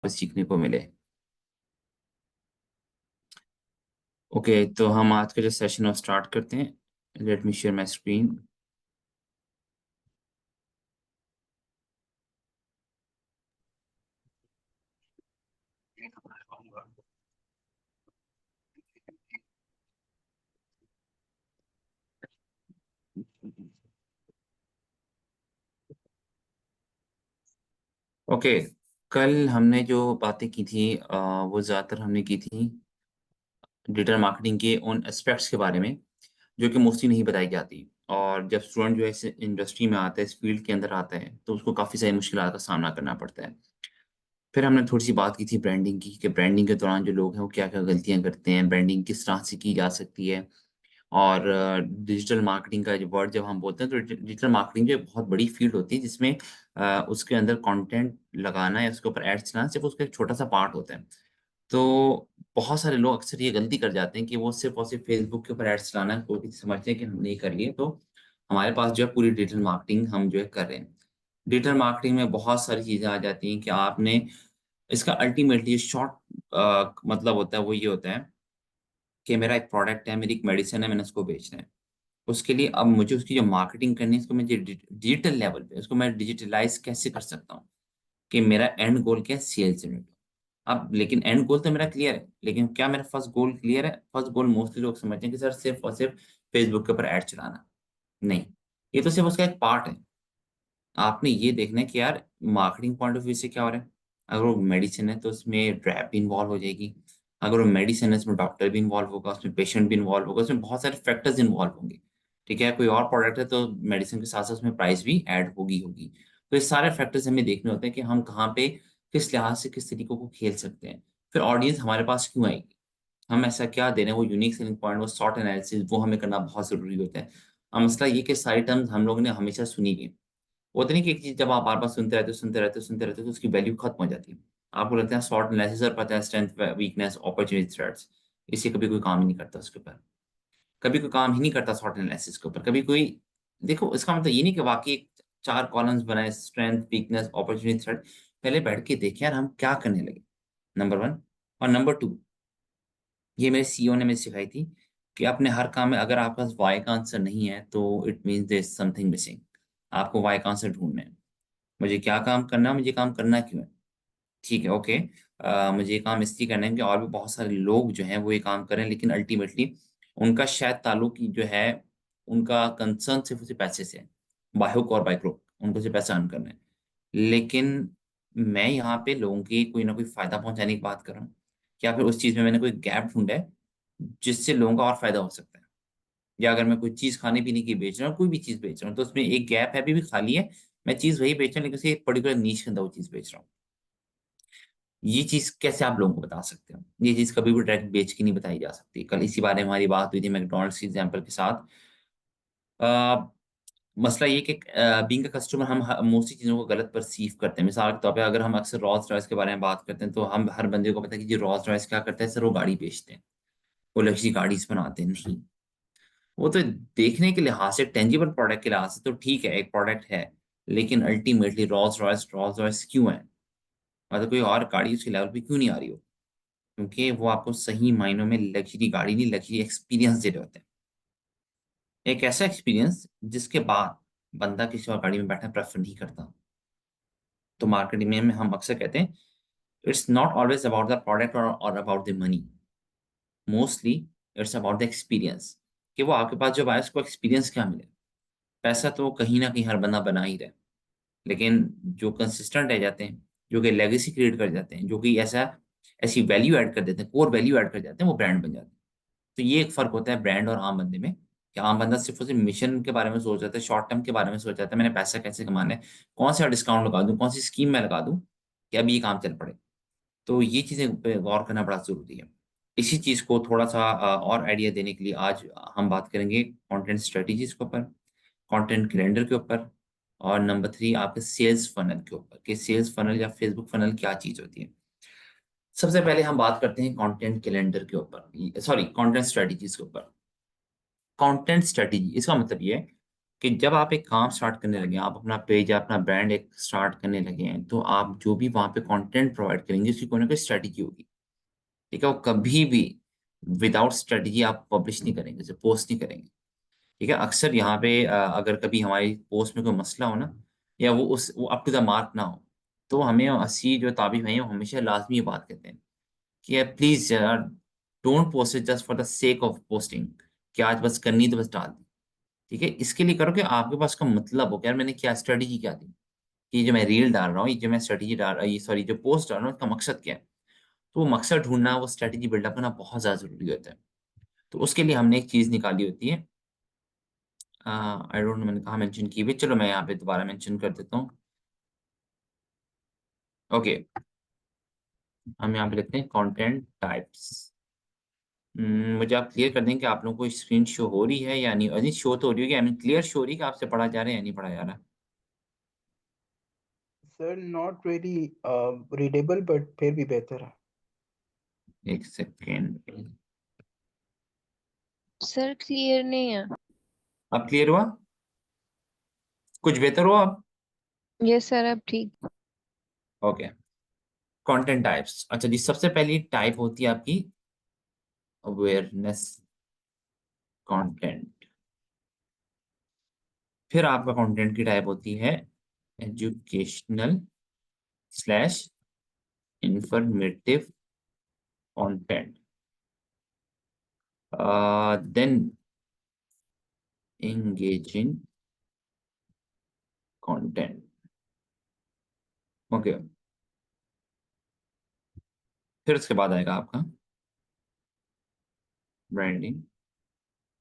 सीखने को मिले। ओके, तो हम आज का जो सेशन है स्टार्ट करते हैं। Let me share my screen. Okay, कल हमने जो बातें की थी वो ज़्यादातर हमने की थी डिजिटल मार्केटिंग के उन एस्पेक्ट्स के बारे में जो कि मोस्टली नहीं बताई जाती। और जब स्टूडेंट जो है इस इंडस्ट्री में आता है, इस फील्ड के अंदर आता है, तो उसको काफ़ी सारी मुश्किलात का सामना करना पड़ता है। फिर हमने थोड़ी सी बात की थी ब्रांडिंग की, कि ब्रांडिंग के दौरान जो लोग हैं वो क्या क्या गलतियां करते हैं, ब्रांडिंग किस तरह से की जा सकती है। और डिजिटल मार्केटिंग का जो वर्ड जब हम बोलते हैं, तो डिजिटल मार्केटिंग जो एक बहुत बड़ी फील्ड होती है, जिसमें उसके अंदर कंटेंट लगाना या उसके ऊपर एड्स चलाना सिर्फ उसका एक छोटा सा पार्ट होता है। तो बहुत सारे लोग अक्सर ये गलती कर जाते हैं कि वो सिर्फ और सिर्फ फेसबुक के ऊपर एड्स चलाना कोई समझते हैं कि हमने ये कर लिए, तो हमारे पास जो है पूरी डिजिटल मार्केटिंग हम जो है कर रहे हैं। डिजिटल मार्केटिंग में बहुत सारी चीजें आ जाती हैं कि आपने इसका अल्टीमेटली शॉर्ट मतलब होता है, वो ये होता है कि मेरा एक प्रोडक्ट है, मेरी एक मेडिसिन है, मैंने उसको बेचना है। उसके लिए अब मुझे उसकी जो मार्केटिंग करनी है, इसको मैं डिजिटल लेवल पे उसको मैं डिजिटलाइज कैसे कर सकता हूँ कि मेरा एंड गोल क्या है, सेल जनरेट। अब लेकिन एंड गोल तो मेरा क्लियर है, लेकिन क्या मेरा फर्स्ट गोल क्लियर है? फर्स्ट गोल मोस्टली लोग समझते हैं कि सर सिर्फ और सिर्फ फेसबुक के ऊपर ऐड चलाना। नहीं, ये तो सिर्फ उसका एक पार्ट है। आपने ये देखना है कि यार मार्केटिंग पॉइंट ऑफ व्यू से क्या हो रहा है। अगर वो मेडिसिन है तो उसमें ड्रैप भी इन्वॉल्व हो जाएगी। अगर वो मेडिसिन है उसमें डॉक्टर भी इन्वॉल्व होगा, उसमें पेशेंट भी इन्वॉल्व होगा, उसमें बहुत सारे फैक्टर्स इन्वॉल्व होंगे। ठीक है, कोई और प्रोडक्ट है तो मेडिसिन के साथ साथ उसमें प्राइस भी ऐड होगी होगी। तो ये सारे फैक्टर्स हमें देखने होते हैं कि हम कहाँ पे किस लिहाज से किस तरीकों को खेल सकते हैं। फिर ऑडियंस हमारे पास क्यों आएगी, हम ऐसा क्या दे रहे हैं, वो यूनिक सेलिंग पॉइंट, वो शॉर्ट एनालिसिस, वो हमें करना बहुत जरूरी होता है। अब मसला ये कि सारी टर्म्स हम लोगों ने हमेशा सुनी हुई। वो तो नहीं कि एक चीज जब आप बार बार सुनते रहते हो सुनते रहते हो सुनते रहते हो तो उसकी वैल्यू खत्म हो जाती है। आपको लगता है शॉर्ट एनालिसिस और पता है स्ट्रेंथ वीकनेस अपॉर्चुनिटी थ्रेट्स, इसे कभी कोई काम ही नहीं करता उसके ऊपर। कभी कोई काम ही नहीं करता शॉर्ट एनालिसिस के ऊपर कभी कोई। देखो, इसका मतलब ये नहीं कि वाकई एक चार कॉलम्स बनाए, स्ट्रेंथ वीकनेस अपॉर्चुनिटी थ्रेट। पहले बैठ के देखें यार हम क्या करने लगे, नंबर वन। और नंबर टू, ये मेरे सीईओ ने मुझे सिखाई थी कि अपने हर काम में अगर आपके पास वाई का आंसर नहीं है तो it means there is something missing. आपको वाई का आंसर ढूंढना है। मुझे क्या काम करना है, मुझे काम करना क्यों है। ठीक है, ओके। मुझे ये काम इसलिए करना है कि और भी बहुत सारे लोग जो हैं वो ये काम करें, लेकिन अल्टीमेटली उनका शायद ताल्लुक जो है, उनका कंसर्न सिर्फ उसी पैसे से है। बाय हुक और बाय क्रुक उनको सिर्फ पैसा अर्न करना है। लेकिन मैं यहाँ पे लोगों की कोई ना कोई फायदा पहुंचाने की बात कर रहा हूँ, या फिर उस चीज में मैंने कोई गैप ढूंढा है जिससे लोगों का और फायदा हो सकता है। या अगर मैं कोई चीज खाने पीने की बेच रहा हूँ, कोई भी चीज बेच रहा हूँ, तो उसमें एक गैप है, अभी भी खाली है। मैं चीज वही बेच रहा हूँ लेकिन उसे एक पर्टिकुलर नीश के अंदर वो चीज बेच रहा हूँ। ये चीज कैसे आप लोगों को बता सकते हो? ये चीज कभी भी डायरेक्ट बेच के नहीं बताई जा सकती। कल इसी बारे में हमारी बात हुई थी मैकडोनल्ड्स की एग्जांपल के साथ। आ, मसला ये कि बीइंग अ कस्टमर हम मोस्टली चीज़ों को गलत परसीव करते हैं। मिसाल के तौर पे अगर हम अक्सर रॉल्स रॉयस के बारे में बात करते हैं, तो हम हर बंदे को पता है कि जी रॉल्स रॉयस क्या करता है, सर वो गाड़ी बेचते हैं, वो लग्जरी गाड़ीज बनाते हैं। नहीं, वो तो देखने के लिहाज से, टेंजिबल प्रोडक्ट के लिहाज से तो ठीक है, एक प्रोडक्ट है। लेकिन अल्टीमेटली रॉल्स रॉयस क्यों है, मतलब कोई और गाड़ी उसके लेवल पे क्यों नहीं आ रही हो? क्योंकि वो आपको सही मायनों में लग्जरी गाड़ी नहीं, लग्जरी एक्सपीरियंस दे रहे होते हैं। एक ऐसा एक्सपीरियंस जिसके बाद बंदा किसी और गाड़ी में बैठना प्रेफर नहीं करता। तो मार्केटिंग में हम अक्सर कहते हैं it's not always about the product और about the money. Mostly it's about the experience, कि वो आपके पास जब आए उसको एक्सपीरियंस क्या मिले। पैसा तो कहीं ना कहीं हर बंदा बना ही रहा है, लेकिन जो कंसिस्टेंट रह जाते हैं, जो कि लेगेसी क्रिएट कर जाते हैं, जो कि ऐसा ऐसी वैल्यू ऐड कर देते हैं, कोर वैल्यू ऐड कर जाते हैं, वो ब्रांड बन जाते हैं। तो ये एक फर्क होता है ब्रांड और आम बंदे में, कि आम बंदा सिर्फ और सिर्फ मिशन के बारे में सोच जाता है, शॉर्ट टर्म के बारे में सोच जाता है, मैंने पैसा कैसे कमाना है, कौन सा डिस्काउंट लगा दूं, कौन सी स्कीम में लगा दूं कि अभी ये काम चल पड़े। तो ये चीजें पे गौर करना बड़ा जरूरी है। इसी चीज को थोड़ा सा और आइडिया देने के लिए आज हम बात करेंगे कंटेंट स्ट्रेटजीज के ऊपर, कंटेंट कैलेंडर के ऊपर, और नंबर थ्री आपके सेल्स फनल के ऊपर, कि सेल्स फनल या फेसबुक फनल क्या चीज होती है। सबसे पहले हम बात करते हैं कंटेंट कैलेंडर के ऊपर, सॉरी कंटेंट स्ट्रेटजीज के ऊपर। कंटेंट स्ट्रेटजी इसका मतलब ये है कि जब आप एक काम स्टार्ट करने लगे, आप अपना पेज या अपना ब्रांड एक स्टार्ट करने लगे हैं, तो आप जो भी वहाँ पे कंटेंट प्रोवाइड करेंगे, उसकी कोई ना कोई स्ट्रैटेजी होगी। ठीक है? वो कभी भी विदाउट स्ट्रैटेजी आप पब्लिश नहीं करेंगे, जैसे पोस्ट नहीं करेंगे। ठीक है? अक्सर यहाँ पे अगर कभी हमारी पोस्ट में कोई मसला हो ना, या वो अप टू द मार्क ना हो, तो हमें 80 जो ताबिब हैं, वो हमेशा लाज़मी ये बात कहते हैं कि यार प्लीज़ यार, don't post it just for the sake of posting, कि आज बस करनी तो बस डाल दी। ठीक है? इसके लिए करो कि आपके पास का मतलब हो कि यार मैंने क्या स्ट्रैटेजी क्या दी, कि ये जो मैं रील डाल रहा हूँ, ये जो मैं स्ट्रैटेजी ये सॉरी जो पोस्ट डाल रहा हूँ, इसका मकसद क्या है? तो वो मकसद ढूँढना, वो स्ट्रैटेजी बिल्डअप करना बहुत ज़्यादा ज़रूरी होता है। तो उसके लिए हमने एक चीज़ निकाली होती है, आई डोंट नो मैंने कहाँ मेंशन की हुई है, चलो मैं यहाँ पे दोबारा मेंशन कर देता हूँ। ओके, हम यहाँ पे लिखते हैं कंटेंट टाइप्स। मुझे आप क्लियर कर दें कि आप लोगों को स्क्रीन शो हो रही है या नहीं? नहीं शो तो हो रही होगी, आई मीन क्लियर शो हो रही है कि आपसे पढ़ा जा रहा है या नहीं पढ़ा जा रहा? Sir not really readable, but फिर भी बेहतर है। एक सेकेंड। सर क्लियर नहीं है। अब क्लियर हुआ? कुछ बेहतर हुआ अब? यस सर, अब ठीक। Okay, content types. अच्छा जी, सबसे पहली टाइप होती है आपकी अवेयरनेस कंटेंट। फिर आपका कंटेंट की टाइप होती है educational slash informative content. Then engaging content. Okay, फिर उसके बाद आएगा आपका branding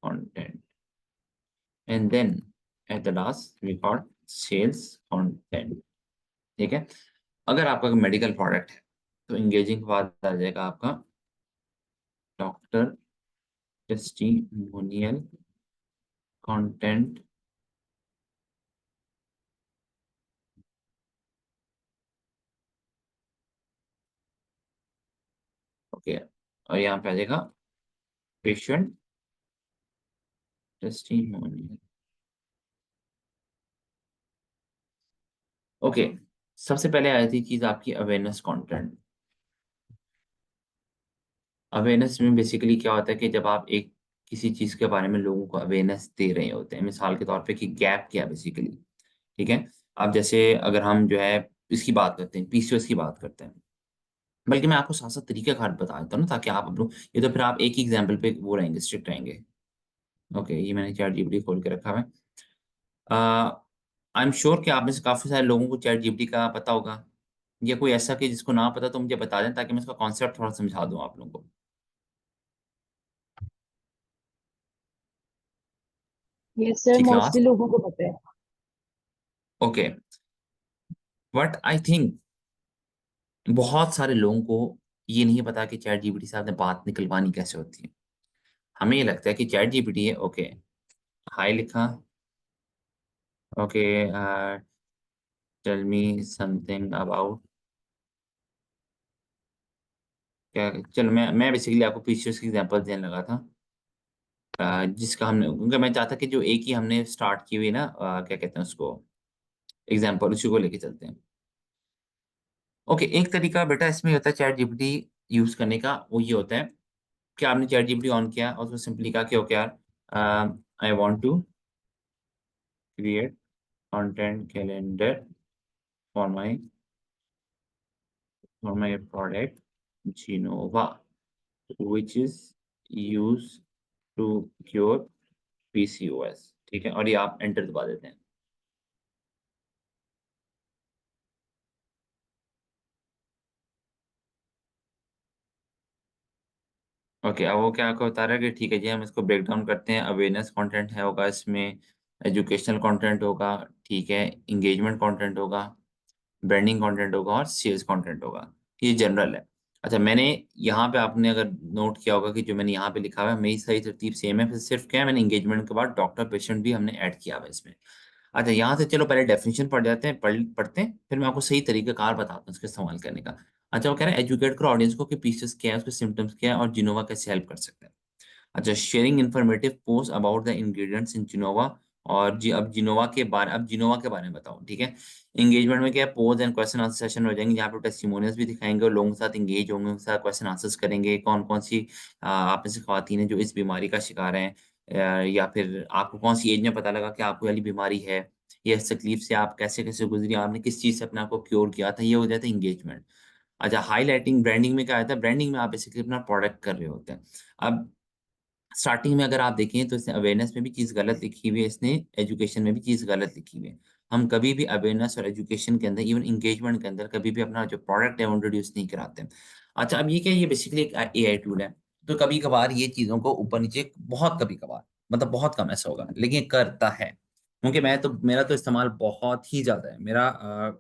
content, and then at the last we got sales content. ठीक है? अगर आपका मेडिकल प्रोडक्ट है, तो इंगेजिंग के बाद आ जाएगा आपका डॉक्टर टेस्टिमोनियल कंटेंट। ओके, और यहाँ पे आ जाएगा पेशेंट टेस्टिमोनियल। ओके, सबसे पहले आई थी चीज आपकी अवेयरनेस कंटेंट। अवेयरनेस में बेसिकली क्या होता है कि जब आप एक किसी चीज़ के बारे में लोगों को अवेयरनेस दे रहे होते हैं, मिसाल के तौर पे कि गैप क्या है बेसिकली। ठीक है? अब जैसे अगर हम जो है इसकी बात करते हैं, पीसीओएस की बात करते हैं, बल्कि मैं आपको साथ-साथ तरीक़ाकार बता देता हूँ ना, ताकि आप लोग, ये तो फिर आप एक ही एग्ज़ाम्पल पे वो रहेंगे, स्ट्रिक्ट रहेंगे। ओके, ये मैंने चैट जीपीटी खोल के रखा हुआ है। आई एम श्योर कि आप में से काफ़ी सारे लोगों को चैट जीपीटी का पता होगा, या कोई ऐसा कि जिसको ना पता तो मुझे बता दें, ताकि मैं इसका कॉन्सेप्ट थोड़ा समझा दूँ आप लोगों को। यस सर, ठीक है मोस्टली आवाज़? लोगों को पता है। ओके, बट आई थिंक बहुत सारे लोगों को ये नहीं पता कि चैट जीपीटी से आपने बात निकलवानी कैसे होती है। हमें ये लगता है कि चैट जीपीटी है, ओके, हाय लिखा, okay, tell me something about, क्या, चलो मैं बेसिकली आपको पीसीओएस की एग्जांपल देने लगा था, जिसका हमने, क्योंकि मैं चाहता कि जो एक ही हमने स्टार्ट की हुई ना, क्या कहते हैं उसको, एग्जांपल, उसी को लेके चलते हैं। ओके, एक तरीका बेटा इसमें होता है चैट जीपीटी यूज करने का, वो ये होता है कि आपने चैट जीपीटी ऑन किया और उसमें सिंपली कहा कि ओके यार, I want to create content calendar for my product Genova, which is used to cure PCOS। ठीक है? और ये आप एंटर दबा देते हैं। ओके, अब वो क्या आपको बता रहा है कि ठीक है जी, हम इसको ब्रेक डाउन करते हैं, अवेयरनेस कंटेंट है होगा इसमें, एजुकेशनल कंटेंट होगा, ठीक है, एंगेजमेंट कंटेंट होगा, ब्रांडिंग कंटेंट होगा और सेल्स कंटेंट होगा। ये जनरल है। अच्छा, मैंने यहाँ पे, आपने अगर नोट किया होगा कि जो मैंने यहाँ पे लिखा हुआ है, मेरी सारी तरतीब सेम है, फिर सिर्फ क्या है, मैंने एंगेजमेंट के बाद डॉक्टर पेशेंट भी हमने ऐड किया हुआ है इसमें। अच्छा, यहाँ से चलो पहले डेफिनेशन पढ़ जाते हैं, पढ़ते हैं, फिर मैं आपको सही तरीकाकार बताता हूँ इसका इस्तेमाल करने का। अच्छा, वो कह रहा है एजुकेट करो ऑडियंस को कि पीसेस क्या है, उसके सिम्टम्स क्या है और जिनोवा कैसे हेल्प कर सकता है। अच्छा, sharing informative post about the ingredients in Genova और जी अब जिनोवा के बारे में बताओ, ठीक है। एंगेजमेंट में क्या है, pose and question answer session हो जाएंगे, जहाँ पे टेस्टिमोनियल्स भी दिखाएंगे और लोगों के साथ एंगेज होंगे, उनके साथ क्वेश्चन आंसर्स करेंगे, कौन कौन सी आप में से खवातीन हैं जो इस बीमारी का शिकार हैं, या फिर आपको कौन सी एज में पता लगा कि आपको वाली बीमारी है, या इस तकलीफ से आप कैसे कैसे गुजरी, आपने किस चीज़ से अपने आप को क्योर किया था, ये हो जाता है एंगेजमेंट। अच्छा, हाइलाइटिंग ब्रांडिंग में क्या आता है, ब्रांडिंग में आप बेसिकली अपना प्रोडक्ट कर रहे होते हैं। अब स्टार्टिंग में अगर आप देखें तो इसने अवेयरनेस में भी चीज़ गलत लिखी हुई है, इसने एजुकेशन में भी चीज़ गलत लिखी हुई है। हम कभी भी अवेयरनेस और एजुकेशन के अंदर, इवन एंगेजमेंट के अंदर कभी भी अपना जो प्रोडक्ट है वो इंट्रोड्यूस नहीं कराते हैं। अच्छा, अब ये क्या है, ये बेसिकली एक एआई टूल है, तो कभी-कभार ये चीज़ों को ऊपर-नीचे, बहुत कभी-कभार, मतलब बहुत कम ऐसा होगा, लेकिन ये करता है। क्योंकि मेरा तो इस्तेमाल बहुत ही ज़्यादा है। मेरा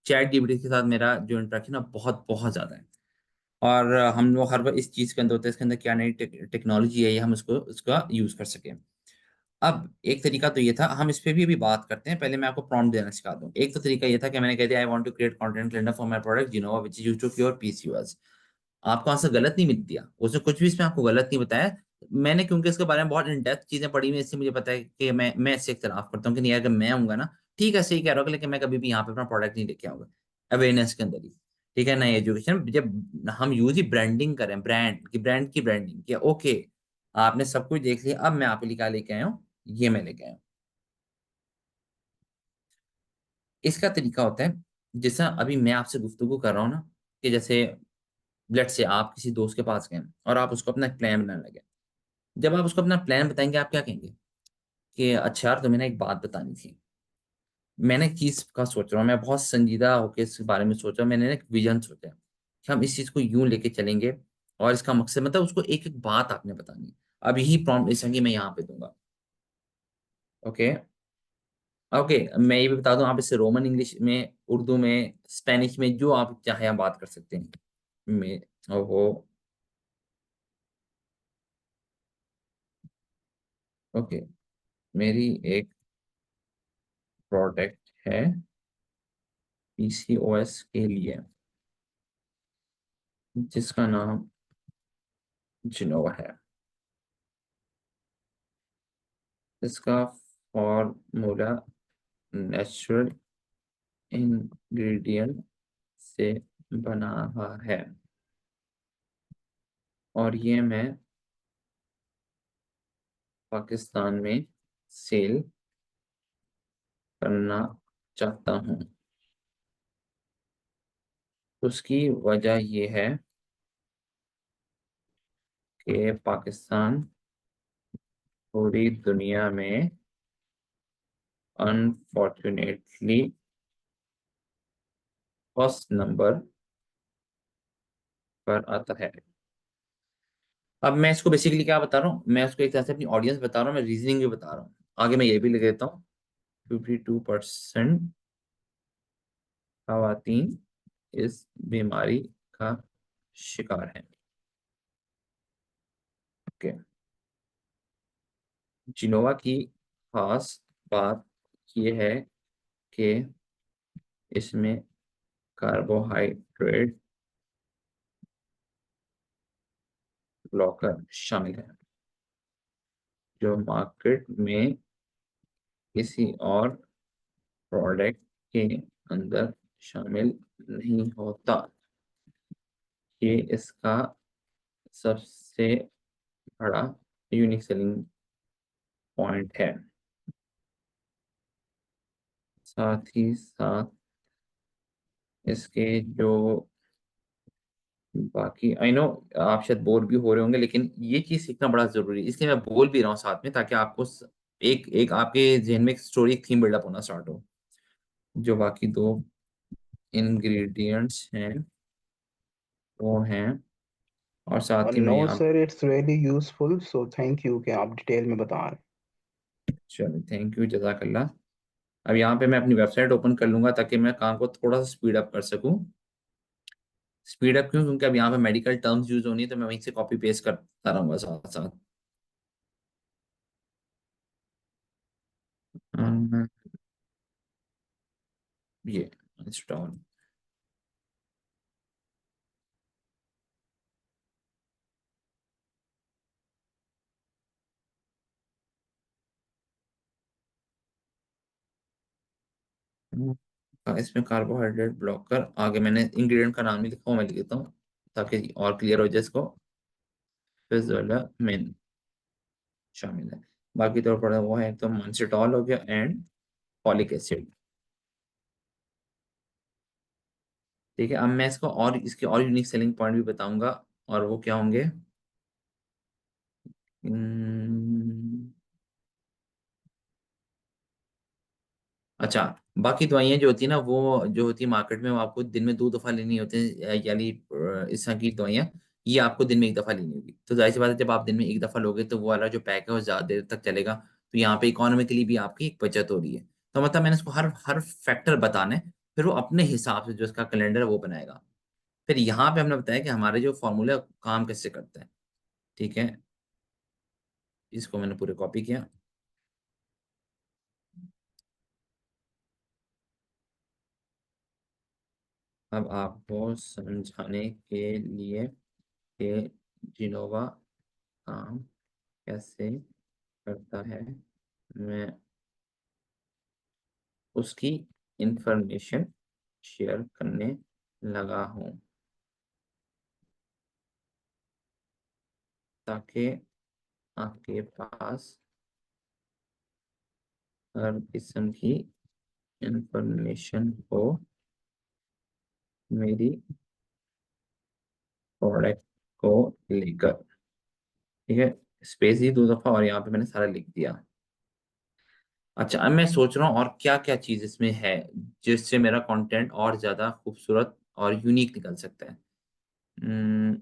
चैट जीपीटी के साथ मेरा जो इंटरेक्शन है बहुत, बहुत ज़्यादा है। और हम लोग हर बार इस चीज़ के अंदर होते हैं, इसके अंदर क्या नई टेक्नोलॉजी है, ये हम उसका यूज़ कर सकें। अब एक तरीका तो ये था, हम इस पे भी अभी बात करते हैं, पहले मैं आपको प्रॉम्प्ट देना सिखा दूँ। एक तो तरीका ये था कि मैंने कह दिया, I want to create content calendar for my product Genova which is used to cure PCOS. आपको आंसर गलत नहीं मिल दिया, उसने कुछ भी इसमें आपको गलत नहीं बताया। मैंने क्योंकि इसके बारे में बहुत इन डेप्थ चीज़ें पढ़ी हुई हैं, इसलिए मुझे पता है कि मैं इससे इख्तिलाफ करता हूँ कि नहीं, अगर मैं आऊँगा ना, ठीक है, सही कह रहा होगा, लेकिन मैं कभी भी यहाँ पे अपना प्रोडक्ट नहीं लेके आऊँगा, अवेयरनेस के अंदर ही। ठीक है, नई एजुकेशन जब हम यूज़ ही ब्रांडिंग करें, ब्रांड की ब्रांडिंग किया, ओके, आपने सब कुछ देख लिया, अब मैं आपके लिए क्या लेके आया हूँ, ये मैं लेके आया हूँ। इसका तरीका होता है, जैसा अभी मैं आपसे गुफ्तगू कर रहा हूँ ना, कि जैसे लेट्स से आप किसी दोस्त के पास गए और आप उसको अपना एक प्लान बनाने लगे। जब आप उसको अपना प्लान बताएँगे, आप क्या कहेंगे कि अच्छा यार, तुम्हें ना एक बात बतानी थी। मैंने एक चीज़ का सोच रहा हूँ, मैं बहुत संजीदा होके इस बारे में सोचा, मैंने ना एक विज़न सोचा है कि हम इस चीज़ को यूँ लेके चलेंगे, और इसका मकसद, मतलब उसको एक-एक बात आपने बतानी है। अब यही प्रॉम्प्ट रिसेंटली मैं यहाँ पे दूँगा। ओके, ओके, मैं ये भी बता दूँ, आप इसे रोमन इंग्लिश में, उर्दू में, स्पेनिश में, जो आप चाहें आप बात कर सकते हैं। मैं ओहो! ओके, मेरी एक प्रोडक्ट है पीसीओएस के लिए, जिसका नाम जिनोवा है। इसका फॉर्मूला नेचुरल इंग्रेडिएंट से बना हुआ है, और ये मैं पाकिस्तान में सेल करना चाहता हूँ। उसकी वजह ये है कि पाकिस्तान पूरी दुनिया में अनफॉर्चुनेटली फर्स्ट नंबर पर आता है। अब मैं इसको बेसिकली क्या बता रहा हूँ, मैं उसको एक तरह से अपनी ऑडियंस बता रहा हूँ, मैं रीजनिंग भी बता रहा हूँ। आगे मैं ये भी लिख देता हूँ, 52% खवातीन इस बीमारी का शिकार हैं। ओके, जिनोवा की खास बात यह है कि इसमें कार्बोहाइड्रेट ब्लॉकर शामिल है, जो मार्केट में किसी और प्रोडक्ट के अंदर शामिल नहीं होता। ये इसका सबसे बड़ा यूनिक सेलिंग पॉइंट है। साथ ही साथ इसके जो बाकी, आई नो आप शायद बोर भी हो रहे होंगे, लेकिन ये चीज़ सीखना बड़ा ज़रूरी है, इसलिए मैं बोल भी रहा हूँ साथ में, ताकि आपको एक एक आपके ज़हन में एक स्टोरी, एक थीम बिल्डअप होना स्टार्ट हो। जो बाकी 2 इंग्रेडिएंट्स हैं, वो हैं, और साथ ही नो में आप, sir, it's really useful, so thank you कि आप डिटेल में बता रहे चलो थैंक यू, जज़ाकल्लाह। अब यहाँ पे मैं अपनी वेबसाइट ओपन कर लूँगा, ताकि मैं काम को थोड़ा सा स्पीड अप कर सकूँ। स्पीड अप क्यों? क्योंकि अब यहाँ पे मेडिकल टर्म्स यूज़ होनी है, तो मैं वहीं से कॉपी पेस्ट करता रहूँगा साथ-साथ। ये इंस्टॉल, इसमें कार्बोहाइड्रेट ब्लॉकर, आगे मैंने इंग्रेडिएंट का नाम नहीं लिखा, वो मैं लिख देता हूँ ताकि और क्लियर हो जाए इसको। फिजोलामिन शामिल है। बाकी तो पड़ा वो है तो मानसिटॉल हो गया एंड फॉलिक एसिड। ठीक है, अब मैं इसको और इसके और यूनिक सेलिंग पॉइंट भी बताऊंगा, और वो क्या होंगे। हम्म, अच्छा, बाकी दवाइयाँ जो होती है ना, वो जो होती है मार्केट में, वो आपको दिन में 2 दफा लेनी होती है, यानी इस तरह की दवाइयाँ ये आपको दिन में 1 दफा लेनी होगी। तो जाहिर सी बात है, जब आप दिन में 1 दफा लोगे तो वो वाला जो पैक है वो ज्यादा देर तक चलेगा। तो यहाँ पे इकोनॉमिकली भी आपकी एक बचत हो रही है। तो मतलब मैंने इसको हर हर फैक्टर बताने, फिर वो अपने हिसाब से जो इसका कैलेंडर है वो बनाएगा। फिर यहाँ पे हमने बताया कि हमारे जो फॉर्मूला काम कैसे करते हैं। ठीक है, इसको मैंने पूरे कॉपी किया। अब आपको समझाने के लिए कि जिनोवा काम कैसे करता है, मैं उसकी इंफॉर्मेशन शेयर करने लगा हूँ, ताकि आपके पास हर किस्म की इंफॉर्मेशन हो मेरी प्रोडक्ट को लेकर। ठीक है, स्पेस ही 2 दफा और यहाँ पे मैंने सारा लिख दिया। अच्छा, अब मैं सोच रहा हूँ और क्या क्या चीज इसमें है जिससे मेरा कंटेंट और ज्यादा खूबसूरत और यूनिक निकल सकता है। हम्म,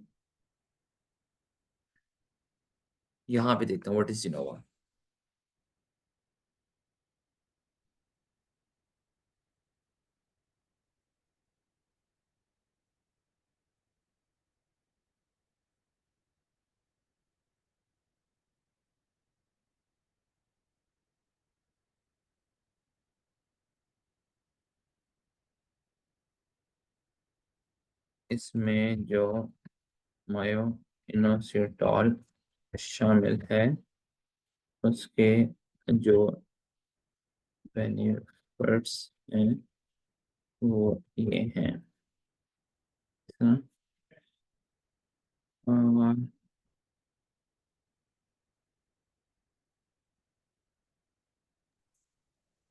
यहाँ पे देखता हूँ व्हाट इज जिनोवा। इसमें जो मायो इनोसिटॉल शामिल है उसके जो बेनिफिट्स हैं वो ये हैं। हाँ,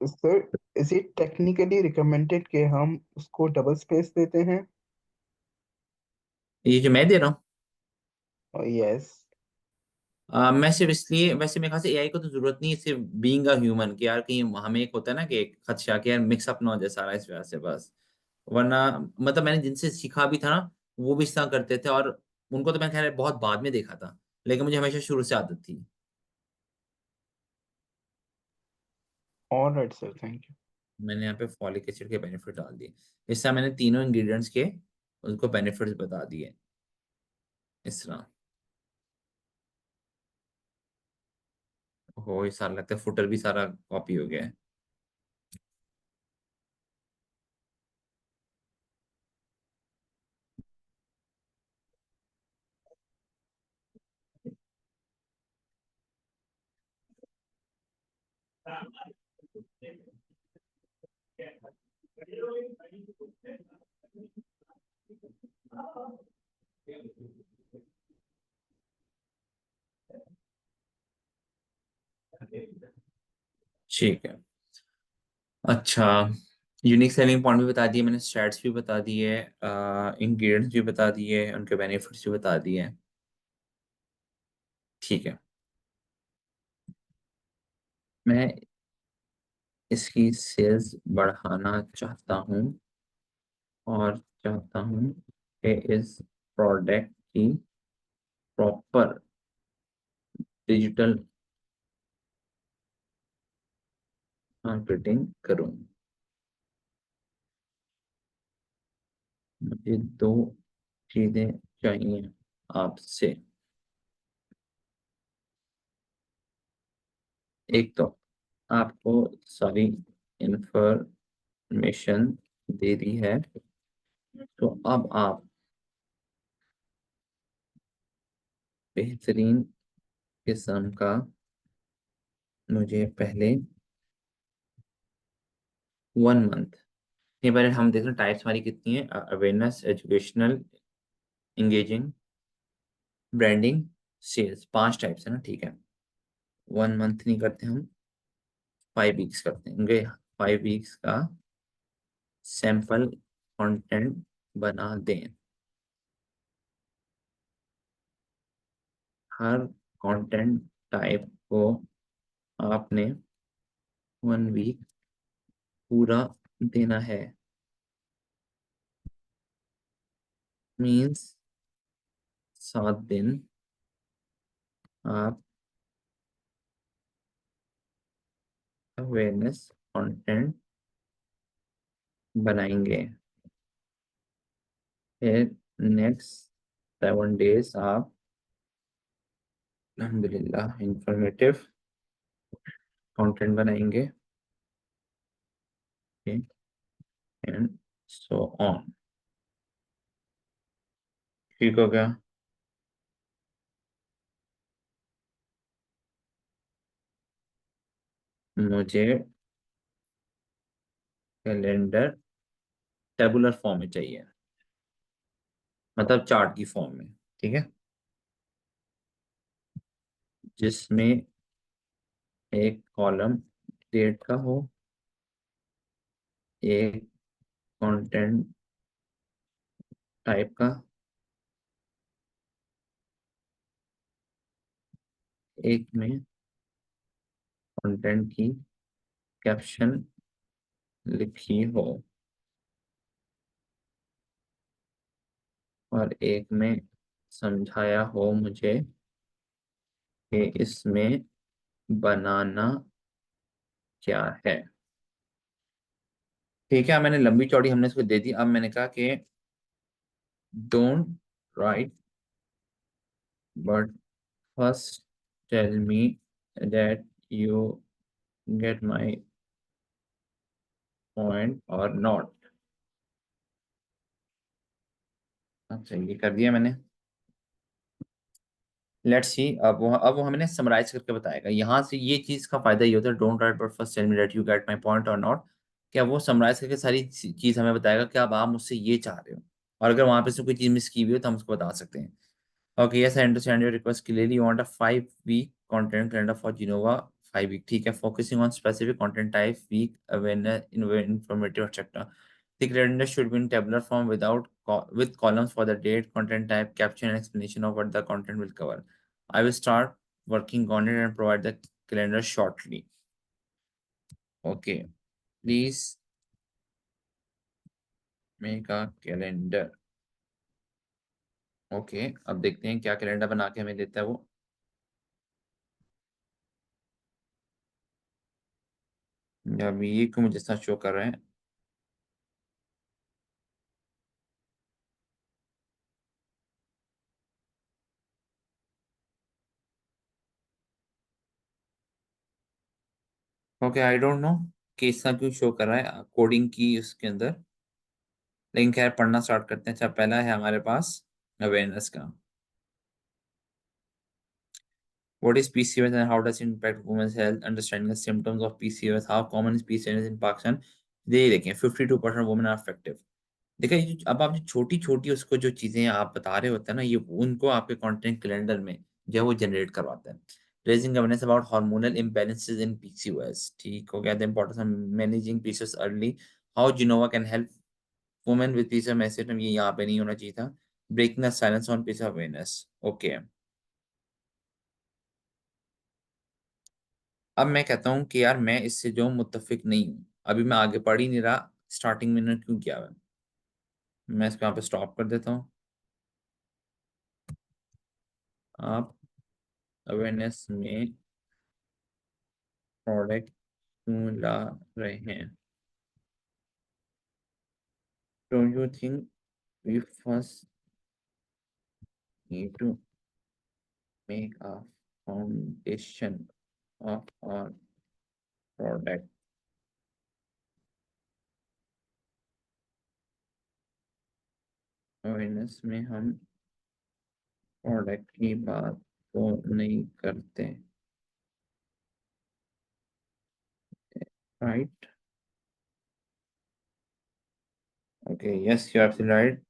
uh, sir, is it technically recommended कि हम उसको डबल स्पेस देते हैं? ये जो मैं दे रहा हूँ, यस। मैं सिर्फ इसलिए, वैसे मेरे ख्याल से एआई को तो जरूरत नहीं है, सिर्फ बीइंग अ ह्यूमन कि यार कहीं हमें एक होता है ना कि एक खदशा कि यार मिक्सअप ना हो जाए सारा, इस वजह से बस। वरना मतलब मैंने जिनसे सीखा भी था ना, वो भी इस तरह करते थे, और उनको तो मैं खैर बहुत बाद में देखा था, लेकिन मुझे हमेशा शुरू से आदत थी। Alright sir, thank you. मैंने यहाँ पे फॉलिक एसिड के बेनिफिट डाल दिए। इससे मैंने तीनों इंग्रेडिएंट्स के उनको बेनिफिट्स बता दिए इस तरह। हो, ये सारा लगता है फुटर भी सारा कॉपी हो गया है। ठीक है, अच्छा, यूनिक सेलिंग पॉइंट भी बता दिए मैंने, स्टैट्स भी बता दिए, इंग्रेडिएंट्स भी बता दिए, उनके बेनिफिट्स भी बता दिए। ठीक है, मैं इसकी सेल्स बढ़ाना चाहता हूँ, और चाहता हूँ कि इस प्रोडक्ट की प्रॉपर डिजिटल मार्केटिंग करूँ। मुझे 2 चीजें चाहिए आपसे। एक तो आपको सारी इंफॉर्मेशन दे दी है, तो अब आप बेहतरीन किस्म का मुझे पहले 1 मंथ। ये पहले हम देख रहे हैं टाइप्स हमारी कितनी है। Awareness, educational, engaging, branding, sales, 5 types है ना, ठीक है। 1 मंथ नहीं करते हम, 5 वीक्स करते हैं। 5 वीक्स का सैंपल कंटेंट बना दें। हर कंटेंट टाइप को आपने 1 वीक पूरा देना है। मीन्स 7 दिन आप अवेयरनेस कंटेंट बनाएंगे। फिर नेक्स्ट 7 डेज आप अल्हम्दुलिल्लाह इंफॉर्मेटिव कंटेंट बनाएंगे एंड सो ऑन। ठीक हो गया। मुझे कैलेंडर टेबुलर फॉर्म में चाहिए, मतलब चार्ट की फॉर्म में, ठीक है, जिसमें एक कॉलम डेट का हो, एक कंटेंट टाइप का, एक में कंटेंट की कैप्शन लिखी हो और एक में समझाया हो मुझे कि इसमें बनाना क्या है। ठीक है, मैंने लंबी चौड़ी हमने इसको दे दी। अब मैंने कहा कि don't write but first tell me that you get my point और नॉट। अच्छा, ये कर दिया मैंने। लेट्स सी, अब वो हमें समराइज करके बताएगा। यहाँ से ये चीज का फायदा ये होता है, don't write but first tell me that you get my point और नॉट। क्या वो समराइज करके सारी चीज हमें बताएगा कि अब आप मुझसे ये चाह रहे हो, और अगर वहां पे से कोई चीज मिस की हुई हो तो हम उसको बता सकते हैं। Okay, yes I understand your request clearly, you want a 5 week content calendar for Genova. 5 week, ठीक है, focusing on specific content type, week awareness, informative etcetera. The calendar should be in tabular form with columns for the date, content type, caption, and explanation of what the content will cover. I will start working on it and provide the calendar shortly. Okay, please make a calendar. Okay, अब देखते हैं क्या calendar बना के हमें देता है वो। अब ये क्यों मुझे साथ शो कर रहे हैं। ओके, आई डोंट नो कि इसका क्यों शो कर रहा है कोडिंग की उसके अंदर, लेकिन खैर पढ़ना स्टार्ट करते हैं। अच्छा, पहला है हमारे पास अवेयरनेस का। What is PCOS and how does it impact women's health? Understanding the symptoms of PCOS. How common is PCOS in Pakistan? ये देखें, 52% women are affected. देखा, अब आप जो छोटी छोटी उसको जो चीजें आप बता रहे होते हैं ना, ये उनको आपके कंटेंट कैलेंडर में जो है वो जनरेट करवाता है। Raising awareness about hormonal imbalances in PCOS, ठीक हो गया। The importance of managing PCOS early, how Genova can help women with PCOS message, ये यहाँ पे नहीं होना चाहिए था। Breaking the silence on PCOS awareness. Okay, अब मैं कहता हूँ कि यार मैं इससे जो मुत्तफिक नहीं हूँ, अभी मैं आगे पढ़ ही नहीं रहा, स्टार्टिंग में इन्होंने क्यों किया हुआ है। मैं इसको यहाँ पे स्टॉप कर देता हूँ। आप अवेयरनेस में प्रोडक्ट क्यों ला रहे हैं? Don't you think we first need to make a foundation of our product? Awareness में हम प्रोडक्ट की बात तो नहीं करते, right? Okay, yes you are right.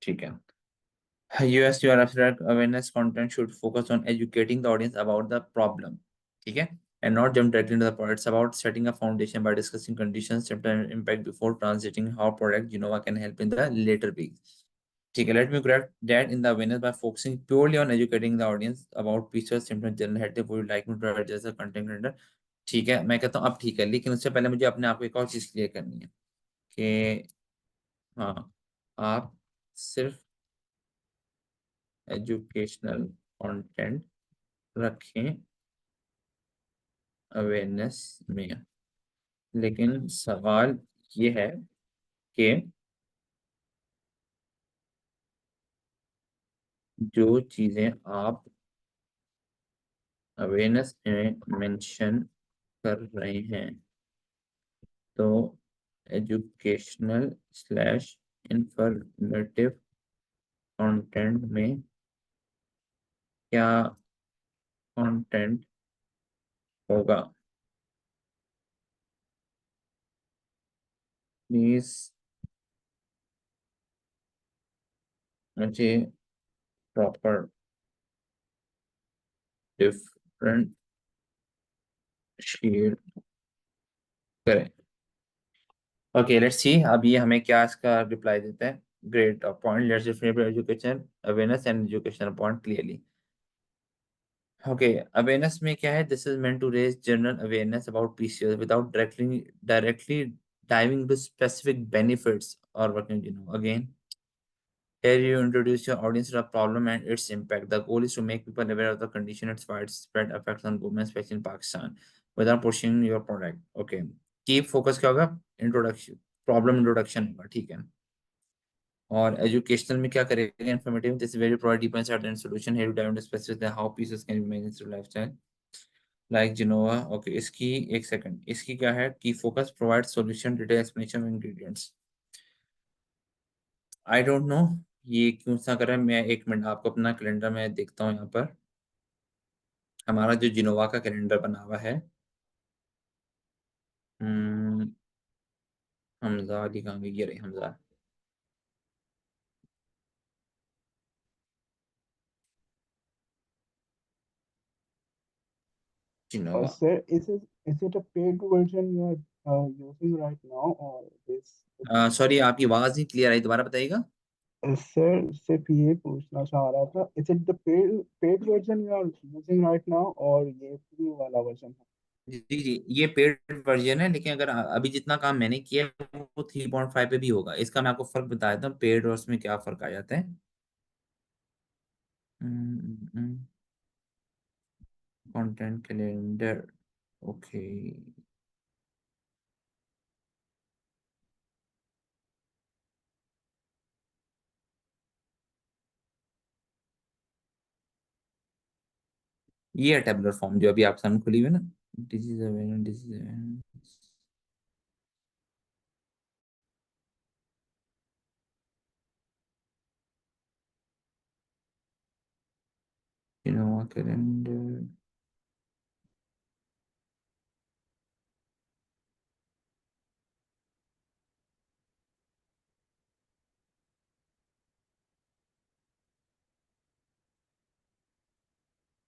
ठीक है। Yes, you are absolutely right. Awareness content should focus on educating the audience about the problem. ठीक है, and not jump directly into the product. It's about setting a foundation by discussing conditions, symptoms, and impact before transiting how product Genova can help in the later weeks. ठीक है, let me correct that in the awareness by focusing purely on educating the audience about features, symptoms, general headache. Would you like me to adjust the content creator? ठीक है, मैं कहता हूँ अब ठीक है, लेकिन उससे पहले मुझे अपने आप को एक और चीज क्लियर करनी है कि हाँ, आप सिर्फ एजुकेशनल कंटेंट रखें अवेयरनेस में। लेकिन सवाल ये है कि जो चीजें आप अवेयरनेस में मेंशन कर रहे हैं, तो एजुकेशनल स्लैश इंफॉर्मेटिव कंटेंट में क्या कंटेंट होगा? प्लीज मुझे प्रॉपर डिफरेंट शेयर करें। ओके, लेट्स सी अब ये हमें क्या इसका रिप्लाई देता है। Great point, let's define education awareness and educational point clearly. Okay, awareness में क्या है? This is meant to raise general awareness about PCOS without directly diving into specific benefits or working, again, here you introduce your audience to the problem and its impact. The goal is to make people aware of the condition, its widespread effects on women, especially in Pakistan, without pushing your product. Okay, keep focus क्या होगा? Introduction, problem introduction होगा, ठीक है। और educational में क्या करेगा? Informative, this very provide deep insight and solution, here to dive into specific how PCOS can be managed through lifestyle like Genova. Okay, इसकी एक सेकंड, इसकी क्या है? Key focus provide solution detail explanation of ingredients. I don't know ये क्यों सा कर रहा है। मैं एक मिनट आपको अपना कैलेंडर में देखता हूँ। यहाँ पर हमारा जो जिनोवा का कैलेंडर बना हुआ है, हमजा अली कहाँ गई? ये रही Hamza. Genova, Sir, is it a paid version you are using right now or this? Sorry आपकी आवाज नहीं क्लियर आई, दोबारा बताइएगा। सर सिर्फ ये पूछना चाह रहा था, is it the paid version you are using right now और ये फ्री वाला वर्जन है? जी जी, ये पेड वर्जन है, लेकिन अगर अभी जितना काम मैंने किया है वो 3.5 पे भी होगा। इसका मैं आपको फर्क बता देता हूँ, पेड और उसमें क्या फर्क आ जाता है। Content calendar, okay. ये है टेबुलर फॉर्म जो अभी आप सामने खुली हुई है ना, disease awareness, disease awareness, calendar.